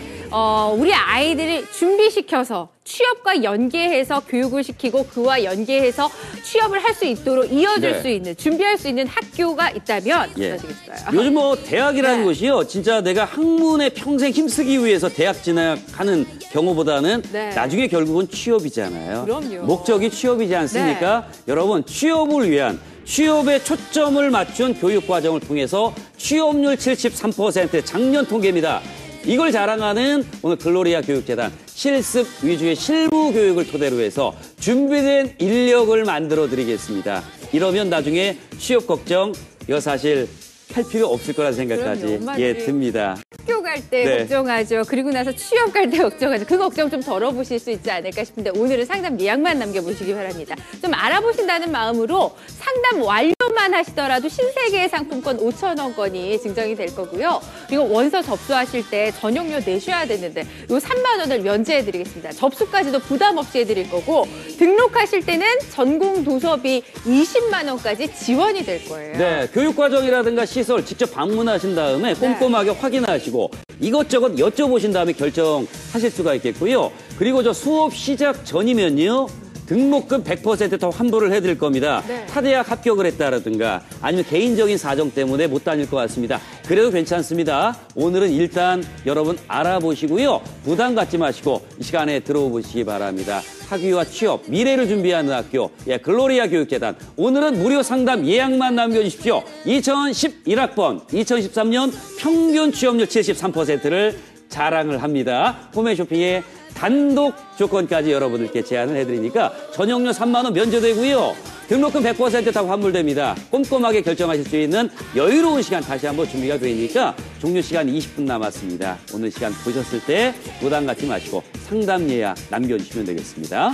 우리 아이들을 준비시켜서 취업과 연계해서 교육을 시키고 그와 연계해서 취업을 할 수 있도록 이어줄 네. 수 있는 준비할 수 있는 학교가 있다면 예. 어떠시겠어요? 요즘 대학이라는 네. 곳이요. 진짜 내가 학문에 평생 힘쓰기 위해서 대학 진학하는 경우보다는 네. 나중에 결국은 취업이잖아요. 그럼요. 목적이 취업이지 않습니까? 여러분 취업을 위한 취업에 초점을 맞춘 교육 과정을 통해서 취업률 73% 작년 통계입니다. 이걸 자랑하는 오늘 글로리아 교육재단 실습 위주의 실무 교육을 토대로 해서 준비된 인력을 만들어 드리겠습니다. 이러면 나중에 취업 걱정 이거 사실 할 필요 없을 거라는 생각까지 엄마들이 듭니다. 학교 갈 때 네. 걱정하죠. 그리고 나서 취업 갈 때 걱정하죠. 그 걱정 좀 덜어보실 수 있지 않을까 싶은데 오늘은 상담 예약만 남겨보시기 바랍니다. 좀 알아보신다는 마음으로 상담 완료만 하시더라도 신세계의 상품권 5,000원권이 증정이 될 거고요. 그리고 원서 접수하실 때 전용료 내셔야 되는데 요 3만 원을 면제해드리겠습니다. 접수까지도 부담 없이 해드릴 거고 등록하실 때는 전공 도서비 20만 원까지 지원이 될 거예요. 네, 교육과정이라든가 시설 직접 방문하신 다음에 꼼꼼하게 확인하시고 이것저것 여쭤보신 다음에 결정하실 수가 있겠고요. 그리고 수업 시작 전이면요. 등록금 100% 더 환불을 해드릴 겁니다. 네. 타대학 합격을 했다라든가 아니면 개인적인 사정 때문에 못 다닐 것 같습니다. 그래도 괜찮습니다. 오늘은 일단 여러분 알아보시고요. 부담 갖지 마시고 이 시간에 들어보시기 바랍니다. 학위와 취업, 미래를 준비하는 학교, 글로리아 교육재단. 오늘은 무료 상담 예약만 남겨주십시오. 2011학번, 2013년 평균 취업률 73%를 자랑을 합니다. 홈앤쇼핑의 단독 조건까지 여러분들께 제안을 해드리니까 전용료 3만 원 면제되고요. 등록금 100% 다 환불됩니다. 꼼꼼하게 결정하실 수 있는 여유로운 시간 다시 한번 준비가 되니까 종료 시간 20분 남았습니다. 오늘 시간 보셨을 때 부담 갖지 마시고 상담 예약 남겨주시면 되겠습니다.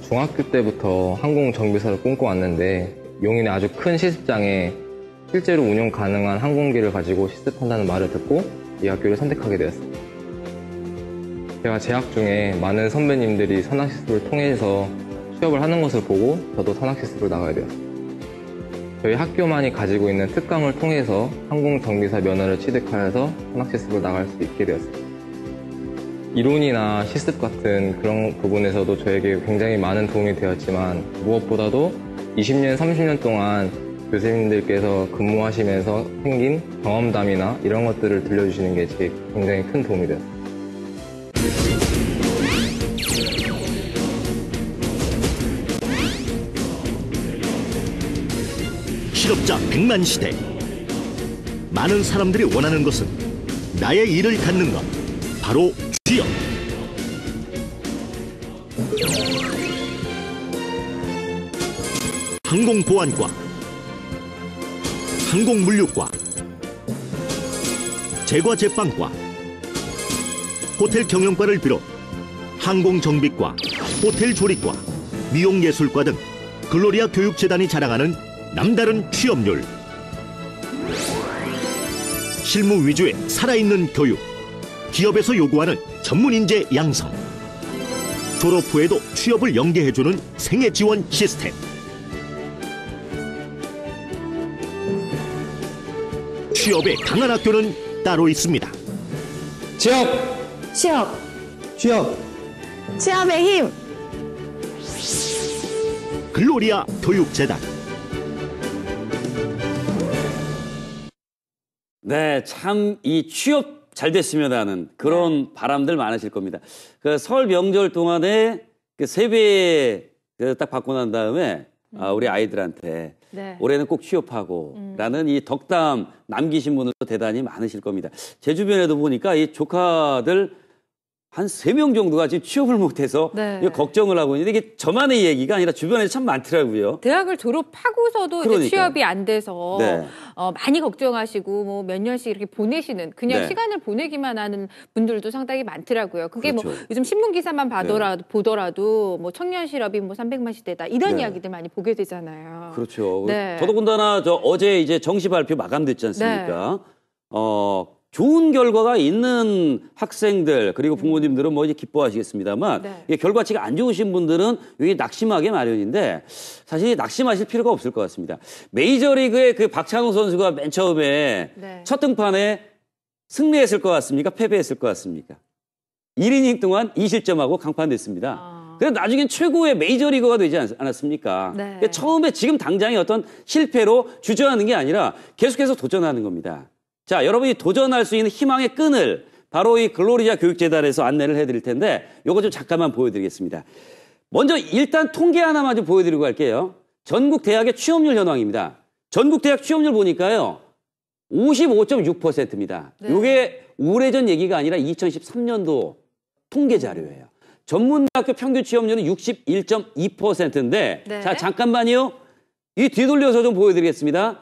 중학교 때부터 항공정비사를 꿈꿔왔는데 용인의 아주 큰 시습장에 실제로 운용 가능한 항공기를 가지고 시습한다는 말을 듣고 이 학교를 선택하게 되었습니다. 제가 재학 중에 많은 선배님들이 산학시습을 통해서 취업을 하는 것을 보고 저도 산학시습을 나가야 되었습니다. 저희 학교만이 가지고 있는 특강을 통해서 항공정비사 면허를 취득하여서 산학시습을 나갈 수 있게 되었습니다. 이론이나 실습 같은 그런 부분에서도 저에게 굉장히 많은 도움이 되었지만 무엇보다도 20년, 30년 동안 교수님들께서 근무하시면서 생긴 경험담이나 이런 것들을 들려주시는 게 제게 굉장히 큰 도움이 되었습니다. 실업자 100만 시대. 많은 사람들이 원하는 것은 나의 일을 갖는 것, 바로 취업. 항공보안과, 항공물류과, 제과제빵과, 호텔 경영과를 비롯 항공정비과, 호텔 조리과, 미용예술과 등 글로리아 교육재단이 자랑하는 남다른 취업률. 실무 위주의 살아있는 교육. 기업에서 요구하는 전문 인재 양성. 졸업 후에도 취업을 연계해주는 생애 지원 시스템. 취업에 강한 학교는 따로 있습니다. 취업! 취업! 취업! 취업의 힘! 글로리아 교육재단. 네, 참 이 취업 잘 됐으면 하는 그런 바람들 많으실 겁니다. 그 설 명절 동안에 그 세배 딱 받고 난 다음에 우리 아이들한테 올해는 꼭 취업하고 라는 이 덕담 남기신 분들도 대단히 많으실 겁니다. 제 주변에도 보니까 이 조카들 한 3명 정도가 지금 취업을 못해서 걱정을 하고 있는데 이게 저만의 얘기가 아니라 주변에 참 많더라고요. 대학을 졸업하고서도 이제 취업이 안 돼서 많이 걱정하시고 뭐 몇 년씩 이렇게 보내시는 그냥 시간을 보내기만 하는 분들도 상당히 많더라고요. 그게 뭐 요즘 신문 기사만 보더라도 뭐 청년 실업이 뭐 300만 시대다 이런 이야기들 많이 보게 되잖아요. 그렇죠. 더더군다나 어제 이제 정시 발표 마감됐지 않습니까? 좋은 결과가 있는 학생들 그리고 부모님들은 뭐 이제 기뻐하시겠습니다만 이게 결과치가 안 좋으신 분들은 여기 낙심하게 마련인데 사실 낙심하실 필요가 없을 것 같습니다. 메이저리그의 그 박찬호 선수가 맨 처음에 첫 등판에 승리했을 것 같습니까? 패배했을 것 같습니까? 1이닝 동안 2실점하고 강판됐습니다. 그래서 나중엔 최고의 메이저리거가 되지 않았습니까? 처음에 지금 당장의 어떤 실패로 주저하는 게 아니라 계속해서 도전하는 겁니다. 자, 여러분이 도전할 수 있는 희망의 끈을 바로 이 글로리아 교육재단에서 안내를 해드릴 텐데 요거 좀 잠깐만 보여드리겠습니다. 먼저 일단 통계 하나만 좀 보여드리고 갈게요. 전국 대학의 취업률 현황입니다. 전국 대학 취업률 보니까요. 55.6%입니다. 요게 오래전 얘기가 아니라 2013년도 통계 자료예요. 전문대학교 평균 취업률은 61.2%인데 자, 잠깐만요. 이 뒤돌려서 좀 보여드리겠습니다.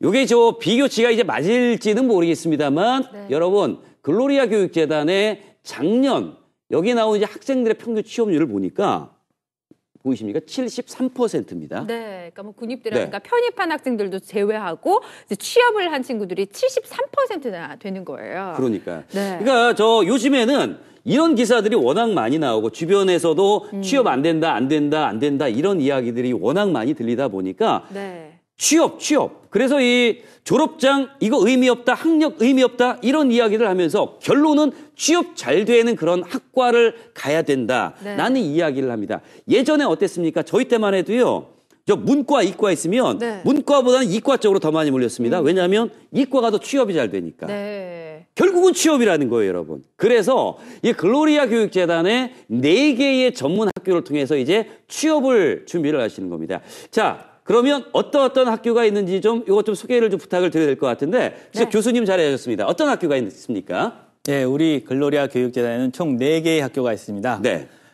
요게 비교치가 이제 맞을지는 모르겠습니다만 여러분 글로리아 교육재단의 작년 여기 나온 이제 학생들의 평균 취업률을 보니까 보이십니까? 73%입니다. 네, 그러니까 뭐 군입대라든가 편입한 학생들도 제외하고 이제 취업을 한 친구들이 73%나 되는 거예요. 그러니까. 그러니까 요즘에는 이런 기사들이 워낙 많이 나오고 주변에서도 취업 안 된다 이런 이야기들이 워낙 많이 들리다 보니까. 취업. 그래서 이 졸업장 이거 의미 없다, 학력 의미 없다 이런 이야기를 하면서 결론은 취업 잘 되는 그런 학과를 가야 된다라는 이야기를 합니다. 예전에 어땠습니까? 저희 때만 해도요. 문과, 이과 있으면 문과보다는 이과 쪽으로 더 많이 몰렸습니다. 왜냐하면 이과가 더 취업이 잘 되니까. 결국은 취업이라는 거예요, 여러분. 그래서 이 글로리아 교육재단의 4개의 전문 학교를 통해서 이제 취업을 준비를 하시는 겁니다. 자. 그러면 어떤 학교가 있는지 이것 좀 소개를 좀 부탁을 드려야 될 것 같은데 교수님 잘해주셨습니다. 어떤 학교가 있습니까? 네, 우리 글로리아 교육재단에는 총 4개의 학교가 있습니다.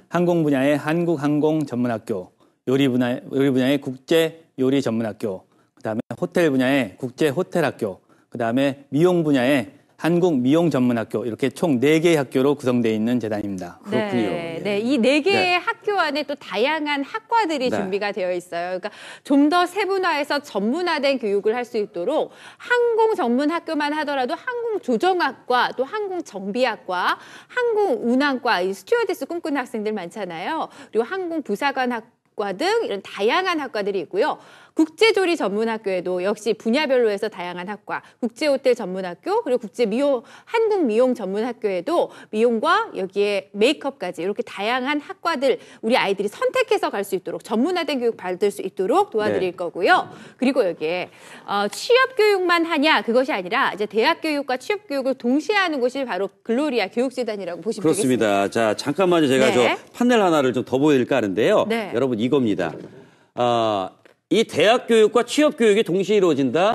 항공 분야의 한국항공전문학교, 요리 분야의 국제요리전문학교, 그다음에 호텔 분야의 국제호텔학교, 그다음에 미용 분야의 한국미용전문학교 이렇게 총 4개의 학교로 구성되어 있는 재단입니다. 그렇군요. 이 4개의 학교 안에 또 다양한 학과들이 준비가 되어 있어요. 그러니까 좀 더 세분화해서 전문화된 교육을 할 수 있도록 항공전문학교만 하더라도 항공조정학과, 또 항공정비학과, 항공운항과, 이 스튜어디스 꿈꾸는 학생들 많잖아요. 그리고 항공부사관학과 등 이런 다양한 학과들이 있고요. 국제조리 전문학교에도 역시 분야별로 해서 다양한 학과, 국제호텔 전문학교, 그리고 한국미용 전문학교에도 미용과 여기에 메이크업까지 이렇게 다양한 학과들 우리 아이들이 선택해서 갈 수 있도록 전문화된 교육 받을 수 있도록 도와드릴 거고요. 그리고 여기에 취업교육만 하냐 그것이 아니라 이제 대학교육과 취업교육을 동시에 하는 곳이 바로 글로리아 교육재단이라고 보시면 되겠습니다. 그렇습니다. 자, 잠깐만요. 제가 판넬 하나를 좀 더 보여드릴까 하는데요. 여러분 이겁니다. 이 대학 교육과 취업 교육이 동시에 이루어진다.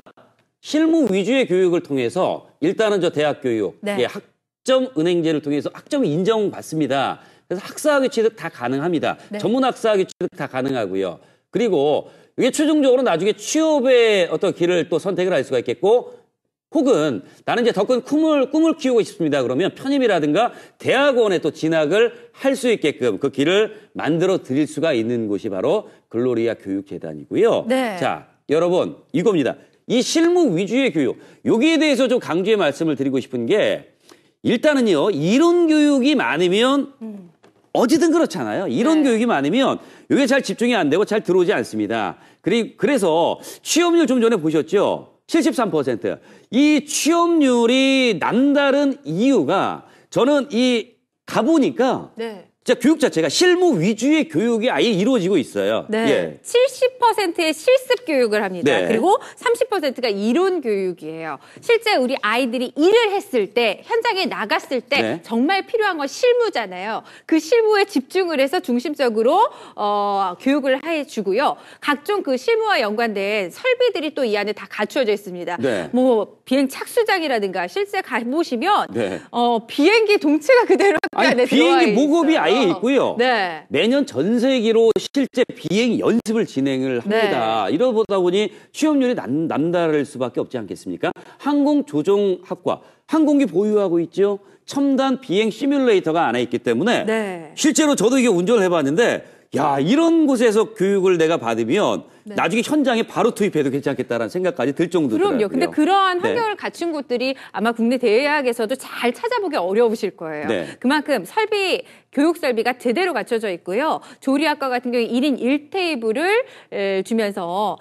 실무 위주의 교육을 통해서 일단은 대학 교육, 학점 은행제를 통해서 학점을 인정받습니다. 그래서 학사학위 취득 다 가능합니다. 전문 학사학위 취득 다 가능하고요. 그리고 이게 최종적으로 나중에 취업의 어떤 길을 또 선택을 할 수가 있겠고, 혹은 나는 이제 더 큰 꿈을 키우고 싶습니다. 그러면 편입이라든가 대학원에 또 진학을 할 수 있게끔 그 길을 만들어 드릴 수가 있는 곳이 바로 글로리아 교육재단이고요. 자, 여러분 이겁니다. 이 실무 위주의 교육, 여기에 대해서 좀 강조의 말씀을 드리고 싶은 게 일단은요. 이론 교육이 많으면 어디든 그렇잖아요. 이론 교육이 많으면 이게 잘 집중이 안 되고 잘 들어오지 않습니다. 그래서 취업률 좀 전에 보셨죠? 73%. 이 취업률이 남다른 이유가 저는 가보니까 진짜 교육 자체가 실무 위주의 교육이 아예 이루어지고 있어요. 네. 예. 70%의 실습 교육을 합니다. 네. 그리고 30%가 이론 교육이에요. 실제 우리 아이들이 일을 했을 때, 현장에 나갔을 때 네. 정말 필요한 건 실무잖아요. 그 실무에 집중을 해서 중심적으로 교육을 해주고요. 각종 그 실무와 연관된 설비들이 또 이 안에 다 갖추어져 있습니다. 네. 뭐 비행 착수장이라든가 실제 가보시면 네. 비행기 동체가 그대로 학교 안에 비행기 들어와 모급이 있어요. 아예 있고요. 네. 매년 전 세계로 실제 비행 연습을 진행을 합니다. 네. 이러다 보니 취업률이 남다를 수밖에 없지 않겠습니까? 항공조종학과, 항공기 보유하고 있죠. 첨단 비행 시뮬레이터가 안에 있기 때문에 네. 실제로 저도 이게 운전을 해봤는데 야, 이런 곳에서 교육을 내가 받으면 네. 나중에 현장에 바로 투입해도 괜찮겠다라는 생각까지 들 정도더라고요. 그럼요. 근데 그러한 네. 환경을 갖춘 곳들이 아마 국내 대학에서도 잘 찾아보기 어려우실 거예요. 네. 그만큼 교육 설비가 제대로 갖춰져 있고요. 조리학과 같은 경우에 1인 1테이블을 주면서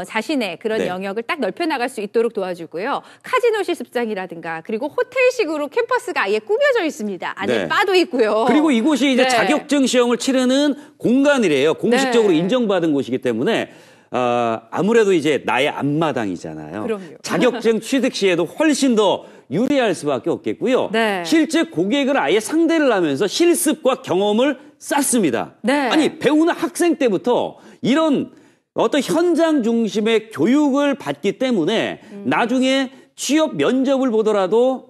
자신의 그런 네. 영역을 딱 넓혀 나갈 수 있도록 도와주고요. 카지노 실습장이라든가 그리고 호텔식으로 캠퍼스가 아예 꾸며져 있습니다. 안에 네. 바도 있고요. 그리고 이곳이 이제 네. 자격증 시험을 치르는 공간이래요. 공식적으로 네. 인정받은 곳이기 때문에 아무래도 이제 나의 앞마당이잖아요. 그럼요. 자격증 취득 시에도 훨씬 더 유리할 수밖에 없겠고요. 네. 실제 고객을 아예 상대를 하면서 실습과 경험을 쌓습니다. 네. 아니 배우는 학생 때부터 이런 어떤 현장 중심의 교육을 받기 때문에 나중에 취업 면접을 보더라도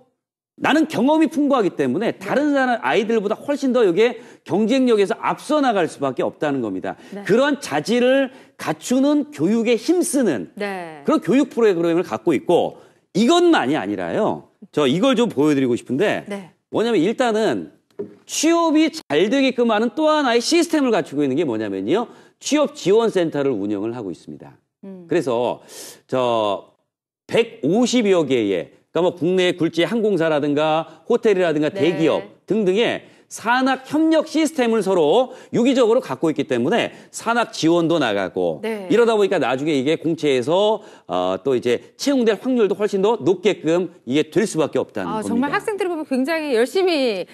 나는 경험이 풍부하기 때문에 다른 사람 아이들보다 훨씬 더 여기에 경쟁력에서 앞서 나갈 수밖에 없다는 겁니다. 네. 그런 자질을 갖추는 교육에 힘쓰는 네. 그런 교육 프로그램을 갖고 있고 이것만이 아니라요. 저 이걸 좀 보여드리고 싶은데 네. 뭐냐면 일단은 취업이 잘 되게끔 하는 또 하나의 시스템을 갖추고 있는 게 뭐냐면요. 취업 지원센터를 운영을 하고 있습니다. 그래서 저 150여 개의 그러니까 뭐 국내 굴지 항공사라든가 호텔이라든가 네. 대기업 등등의 산학 협력 시스템을 서로 유기적으로 갖고 있기 때문에 산학 지원도 나가고 네. 이러다 보니까 나중에 이게 공채에서 또 이제 채용될 확률도 훨씬 더 높게끔 이게 될 수밖에 없다는 겁니다. 정말 학생들을 보면 굉장히 열심히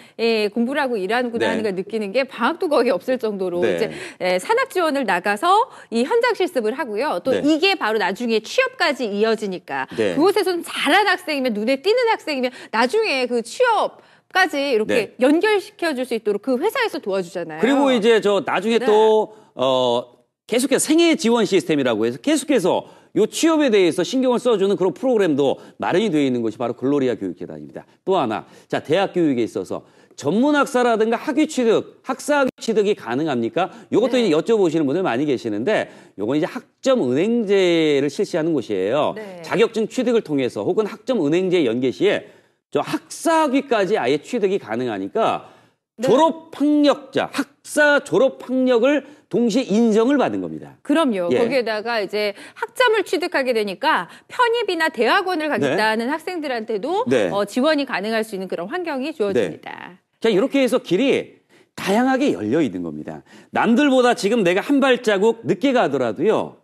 공부를 하고 일하는구나 네. 하는 걸 느끼는 게 방학도 거의 없을 정도로 네. 이제 산학 지원을 나가서 이 현장 실습을 하고요. 또 네. 이게 바로 나중에 취업까지 이어지니까 네. 그곳에서 잘한 학생이면 눈에 띄는 학생이면 나중에 그 취업까지 이렇게 네. 연결시켜 줄 수 있도록 그 회사에서 도와주잖아요. 그리고 이제 저 나중에 네. 또 계속해서 생애 지원 시스템이라고 해서 계속해서 요 취업에 대해서 신경을 써주는 그런 프로그램도 마련이 되어 있는 것이 바로 글로리아 교육재단입니다. 또 하나, 자 대학 교육에 있어서 전문학사라든가 학위 취득, 학사학위 취득이 가능합니까? 요것도 네. 이제 여쭤보시는 분들 많이 계시는데 요건 이제 학점 은행제를 실시하는 곳이에요. 네. 자격증 취득을 통해서 혹은 학점 은행제 연계 시에 저 학사학위까지 아예 취득이 가능하니까 네. 졸업 학력자, 학사 졸업 학력을 동시에 인정을 받은 겁니다. 그럼요. 예. 거기에다가 이제 학점을 취득하게 되니까 편입이나 대학원을 가겠다는 학생들한테도 네. 지원이 가능할 수 있는 그런 환경이 주어집니다. 자, 이렇게 해서 길이 다양하게 열려 있는 겁니다. 남들보다 지금 내가 한 발자국 늦게 가더라도요.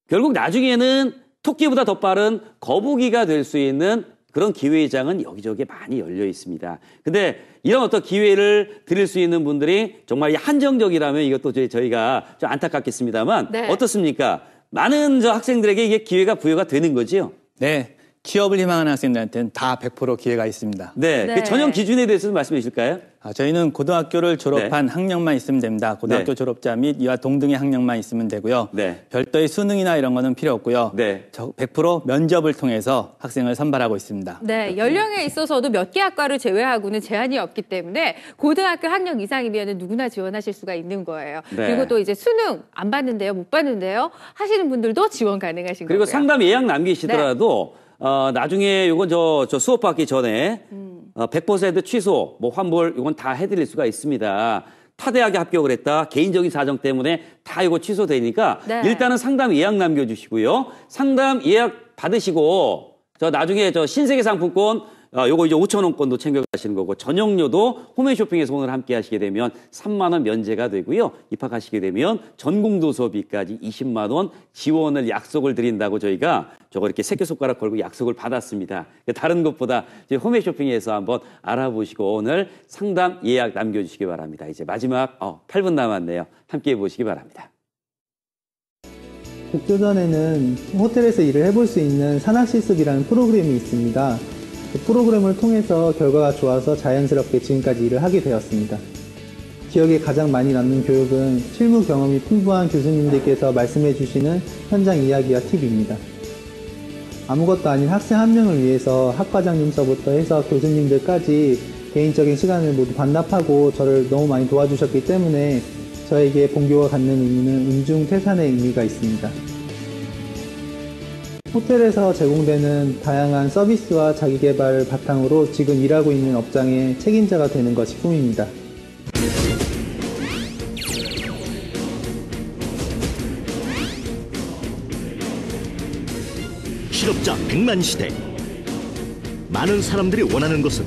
결국 나중에는 토끼보다 더 빠른 거북이가 될 수 있는 그런 기회의 장은 여기저기 많이 열려 있습니다. 근데 이런 어떤 기회를 드릴 수 있는 분들이 정말 한정적이라면 이것도 저희가 좀 안타깝겠습니다만 네. 어떻습니까? 많은 저 학생들에게 이게 기회가 부여가 되는 거지요? 네. 취업을 희망하는 학생들한테는 다 100% 기회가 있습니다. 네. 네. 그 전형 기준에 대해서 말씀해 주실까요? 저희는 고등학교를 졸업한 학력만 있으면 됩니다. 고등학교 네. 졸업자 및 이와 동등의 학력만 있으면 되고요. 네. 별도의 수능이나 이런 거는 필요 없고요. 네. 100% 면접을 통해서 학생을 선발하고 있습니다. 네, 연령에 있어서도 몇 개 학과를 제외하고는 제한이 없기 때문에 고등학교 학력 이상이면 누구나 지원하실 수가 있는 거예요. 네. 그리고 또 이제 수능 안 받는데요, 못 받는데요 하시는 분들도 지원 가능하신 그리고 거고요. 상담 예약 남기시더라도 나중에 요건 저 수업 받기 전에 100% 취소, 뭐 환불 요건 다 해드릴 수가 있습니다. 타 대학에 합격을 했다. 개인적인 사정 때문에 다 이거 취소되니까 네. 일단은 상담 예약 남겨주시고요. 상담 예약 받으시고 저 나중에 저 신세계 상품권 요거 이제 5,000원권도 챙겨가시는 거고 저녁료도 홈앤쇼핑에서 오늘 함께 하시게 되면 3만 원 면제가 되고요. 입학하시게 되면 전공도 수업비까지 20만 원 지원을 약속을 드린다고 저희가 저거 이렇게 새끼손가락 걸고 약속을 받았습니다. 다른 것보다 이제 홈앤쇼핑에서 한번 알아보시고 오늘 상담 예약 남겨주시기 바랍니다. 이제 마지막 8분 남았네요. 함께 해보시기 바랍니다. 국조전에는 호텔에서 일을 해볼 수 있는 산학실습이라는 프로그램이 있습니다. 그 프로그램을 통해서 결과가 좋아서 자연스럽게 지금까지 일을 하게 되었습니다. 기억에 가장 많이 남는 교육은 실무 경험이 풍부한 교수님들께서 말씀해 주시는 현장 이야기와 팁입니다. 아무것도 아닌 학생 한 명을 위해서 학과장님서부터 해서 교수님들까지 개인적인 시간을 모두 반납하고 저를 너무 많이 도와주셨기 때문에 저에게 본교가 갖는 의미는 음중태산의 의미가 있습니다. 호텔에서 제공되는 다양한 서비스와 자기계발을 바탕으로 지금 일하고 있는 업장의 책임자가 되는 것이 꿈입니다. 실업자 100만 시대. 많은 사람들이 원하는 것은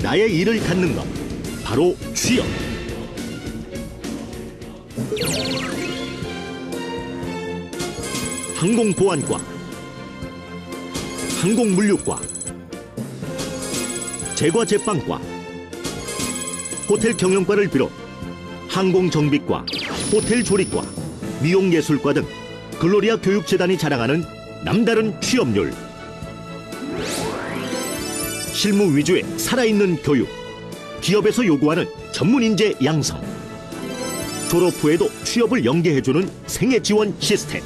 나의 일을 갖는 것, 바로 취업. 항공보안과, 항공물류과, 제과제빵과, 호텔 경영과를 비롯 항공정비과, 호텔조리과, 미용예술과 등 글로리아 교육재단이 자랑하는 남다른 취업률. 실무 위주의 살아있는 교육, 기업에서 요구하는 전문인재 양성, 졸업 후에도 취업을 연계해주는 생애 지원 시스템.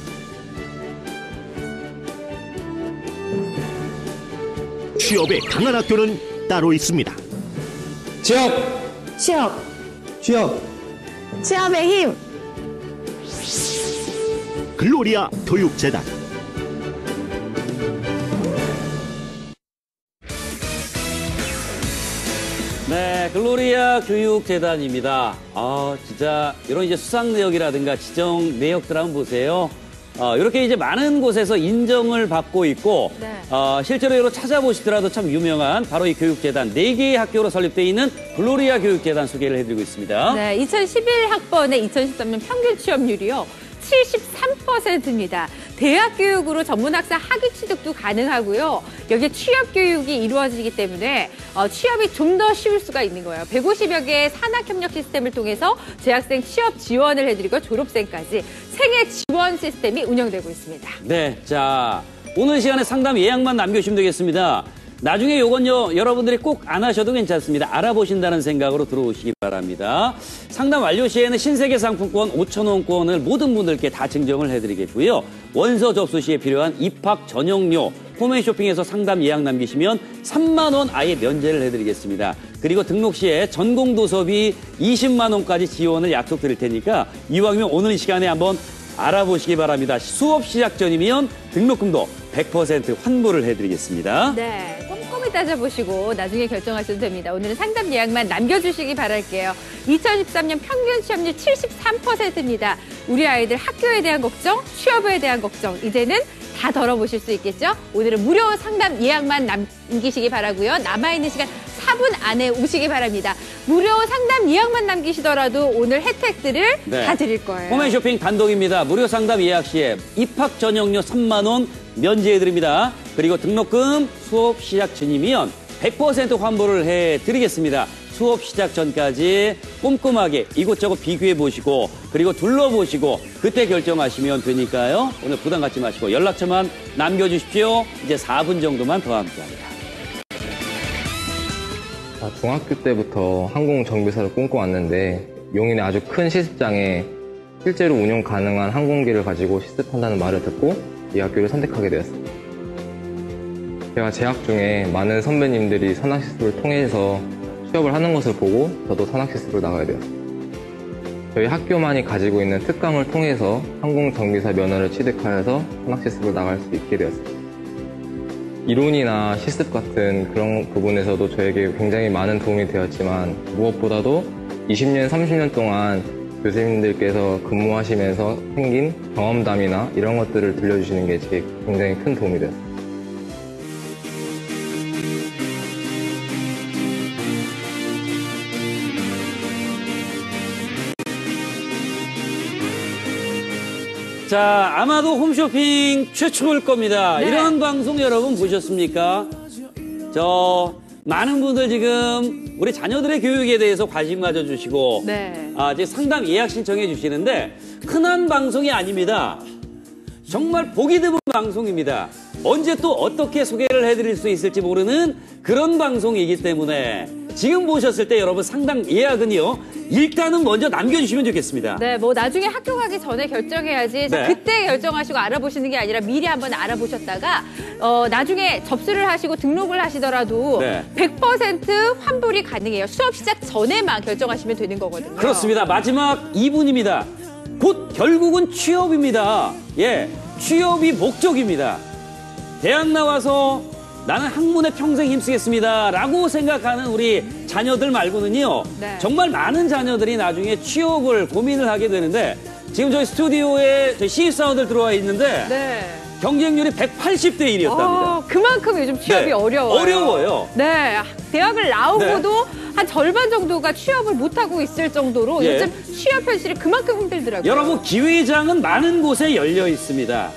취업에 강한 학교는 따로 있습니다. 취업! 취업! 취업! 취업의 힘! 글로리아 교육재단. 네, 글로리아 교육재단입니다. 진짜 이런 이제 수상 내역이라든가 지정 내역들 한번 보세요. 이렇게 이제 많은 곳에서 인정을 받고 있고, 네. 실제로 이로 찾아보시더라도 참 유명한 바로 이 교육재단, 4개의 학교로 설립되어 있는 글로리아 교육재단 소개를 해드리고 있습니다. 네, 2011학번의 2013년 평균 취업률이요. 73%입니다. 대학 교육으로 전문학사 학위 취득도 가능하고요. 여기에 취업 교육이 이루어지기 때문에 취업이 좀 더 쉬울 수가 있는 거예요. 150여 개의 산학협력 시스템을 통해서 재학생 취업 지원을 해드리고 졸업생까지 생애 지원 시스템이 운영되고 있습니다. 네, 자 오늘 시간에 상담 예약만 남겨주시면 되겠습니다. 나중에 요건요 여러분들이 꼭 안 하셔도 괜찮습니다. 알아보신다는 생각으로 들어오시기 바랍니다. 상담 완료 시에는 신세계 상품권 5,000원권을 모든 분들께 다 증정을 해드리겠고요. 원서 접수 시에 필요한 입학 전용료 홈앤쇼핑에서 상담 예약 남기시면 3만 원 아예 면제를 해드리겠습니다. 그리고 등록 시에 전공도서비 20만 원까지 지원을 약속드릴 테니까 이왕이면 오늘 이 시간에 한번 알아보시기 바랍니다. 수업 시작 전이면 등록금도 100% 환불을 해드리겠습니다. 네, 꼼꼼히 따져보시고 나중에 결정하셔도 됩니다. 오늘은 상담 예약만 남겨주시기 바랄게요. 2013년 평균 취업률 73%입니다. 우리 아이들 학교에 대한 걱정, 취업에 대한 걱정 이제는 다 덜어보실 수 있겠죠? 오늘은 무료 상담 예약만 남기시기 바라고요. 남아있는 시간 4분 안에 오시기 바랍니다. 무료 상담 예약만 남기시더라도 오늘 혜택들을 다 드릴 거예요. 홈앤쇼핑 단독입니다. 무료 상담 예약 시에 입학 전용료 3만 원 면제해드립니다. 그리고 등록금 수업 시작 전이면 100% 환불을 해드리겠습니다. 수업 시작 전까지 꼼꼼하게 이곳저곳 비교해보시고 그리고 둘러보시고 그때 결정하시면 되니까요. 오늘 부담 갖지 마시고 연락처만 남겨주십시오. 이제 4분 정도만 더 함께합니다. 중학교 때부터 항공정비사를 꿈꿔왔는데 용인의 아주 큰 시습장에 실제로 운용 가능한 항공기를 가지고 시습한다는 말을 듣고 이 학교를 선택하게 되었습니다. 제가 재학 중에 많은 선배님들이 산학시습을 통해서 취업을 하는 것을 보고 저도 산학시습을 나가게 되었습니다. 저희 학교만이 가지고 있는 특강을 통해서 항공정비사 면허를 취득하여서 산학시습을 나갈 수 있게 되었습니다. 이론이나 실습 같은 그런 부분에서도 저에게 굉장히 많은 도움이 되었지만 무엇보다도 20년, 30년 동안 교수님들께서 근무하시면서 생긴 경험담이나 이런 것들을 들려주시는 게 제 굉장히 큰 도움이 되었습니다. 자, 아마도 홈쇼핑 최초일 겁니다. 네. 이런 방송 여러분 보셨습니까? 많은 분들 지금 우리 자녀들의 교육에 대해서 관심 가져주시고, 네. 지금 상담 예약 신청해 주시는데, 흔한 방송이 아닙니다. 정말 보기 드문 방송입니다. 언제 또 어떻게 소개를 해드릴 수 있을지 모르는 그런 방송이기 때문에 지금 보셨을 때 여러분 상담 예약은요, 일단은 먼저 남겨주시면 좋겠습니다. 네, 뭐 나중에 학교 가기 전에 결정해야지. 자, 네. 그때 결정하시고 알아보시는 게 아니라 미리 한번 알아보셨다가 나중에 접수를 하시고 등록을 하시더라도 네. 100% 환불이 가능해요. 수업 시작 전에만 결정하시면 되는 거거든요. 그렇습니다. 마지막 2분입니다. 곧 결국은 취업입니다. 예, 취업이 목적입니다. 대학 나와서 나는 학문에 평생 힘쓰겠습니다 라고 생각하는 우리 자녀들 말고는요, 네. 정말 많은 자녀들이 나중에 취업을 고민을 하게 되는데, 지금 저희 스튜디오에 저희 신입사원들 들어와 있는데 네. 경쟁률이 180대 1이었답니다. 그만큼 요즘 취업이 네, 어려워요. 어려워요. 네, 대학을 나오고도 한 절반 정도가 취업을 못하고 있을 정도로 예. 요즘 취업 현실이 그만큼 힘들더라고요. 여러분, 기회장은 많은 곳에 열려 있습니다.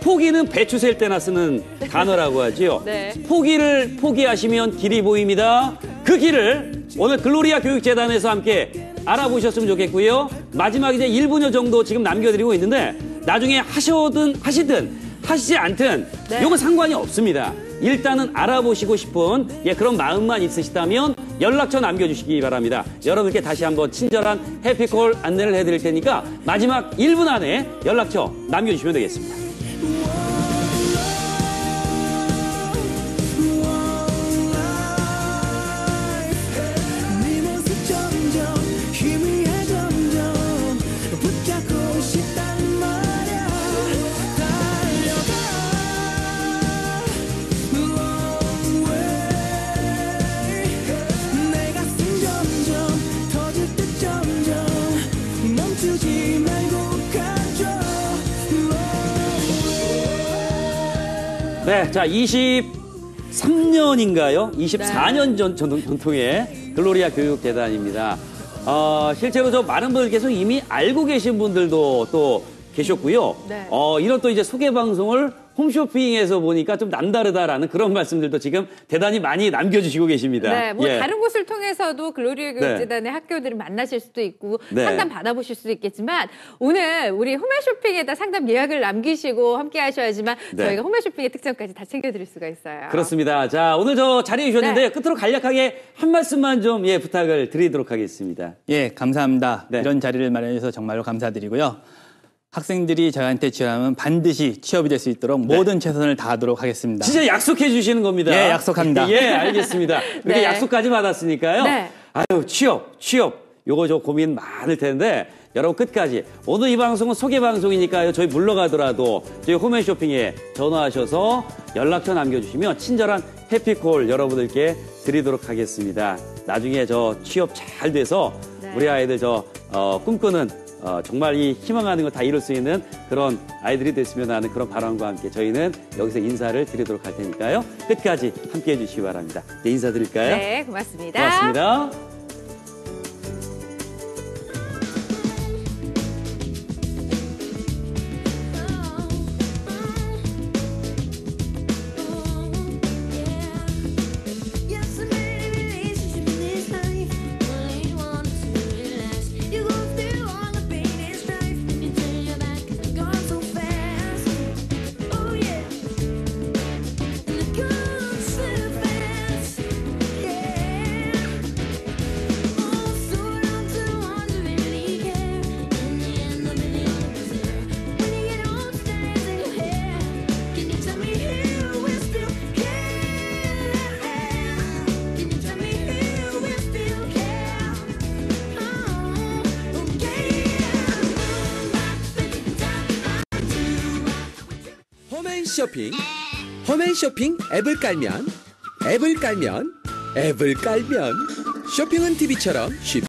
포기는 배추 셀 때나 쓰는 단어라고 하지요. 네. 포기를 포기하시면 길이 보입니다. 그 길을 오늘 글로리아 교육재단에서 함께 알아보셨으면 좋겠고요. 마지막 이제 1분여 정도 지금 남겨드리고 있는데, 나중에 하시든 하시지 않든 네. 요건 상관이 없습니다. 일단은 알아보시고 싶은 그런 마음만 있으시다면 연락처 남겨주시기 바랍니다. 여러분께 다시 한번 친절한 해피콜 안내를 해드릴 테니까 마지막 1분 안에 연락처 남겨주시면 되겠습니다. 네, 자, 23년인가요? 24년 전통의 글로리아 교육재단입니다. 실제로 저 많은 분들께서 이미 알고 계신 분들도 또 계셨고요. 네. 이런 또 이제 소개 방송을 홈쇼핑에서 보니까 좀 남다르다라는 그런 말씀들도 지금 대단히 많이 남겨주시고 계십니다. 네, 뭐 예. 다른 곳을 통해서도 글로리아 교육재단의 학교들을 만나실 수도 있고 네. 상담 받아보실 수도 있겠지만, 오늘 우리 홈쇼핑에다 상담 예약을 남기시고 함께 하셔야지만 네. 저희가 홈쇼핑의 특징까지 다 챙겨드릴 수가 있어요. 그렇습니다. 자, 오늘 저 자리해 주셨는데요. 네. 끝으로 간략하게 한 말씀만 좀 부탁을 드리도록 하겠습니다. 예, 감사합니다. 네. 이런 자리를 마련해 주셔서 정말로 감사드리고요. 학생들이 저희한테 지원하면 반드시 취업이 될 수 있도록 모든 최선을 다하도록 하겠습니다. 진짜 약속해 주시는 겁니다. 예, 약속합니다. 예, 알겠습니다. 이렇게 네. 약속까지 받았으니까요. 네. 아유, 취업. 요거 저 고민 많을 텐데, 여러분 끝까지. 오늘 이 방송은 소개 방송이니까요. 저희 물러가더라도 저희 홈앤쇼핑에 전화하셔서 연락처 남겨주시면 친절한 해피콜 여러분들께 드리도록 하겠습니다. 나중에 저 취업 잘 돼서 네. 우리 아이들 꿈꾸는 정말 이 희망하는 거 다 이룰 수 있는 그런 아이들이 됐으면 하는 그런 바람과 함께 저희는 여기서 인사를 드리도록 할 테니까요. 끝까지 함께해 주시기 바랍니다. 네, 인사드릴까요? 네, 고맙습니다. 고맙습니다. 홈앤쇼핑 앱을 깔면 쇼핑은 TV처럼 쉽게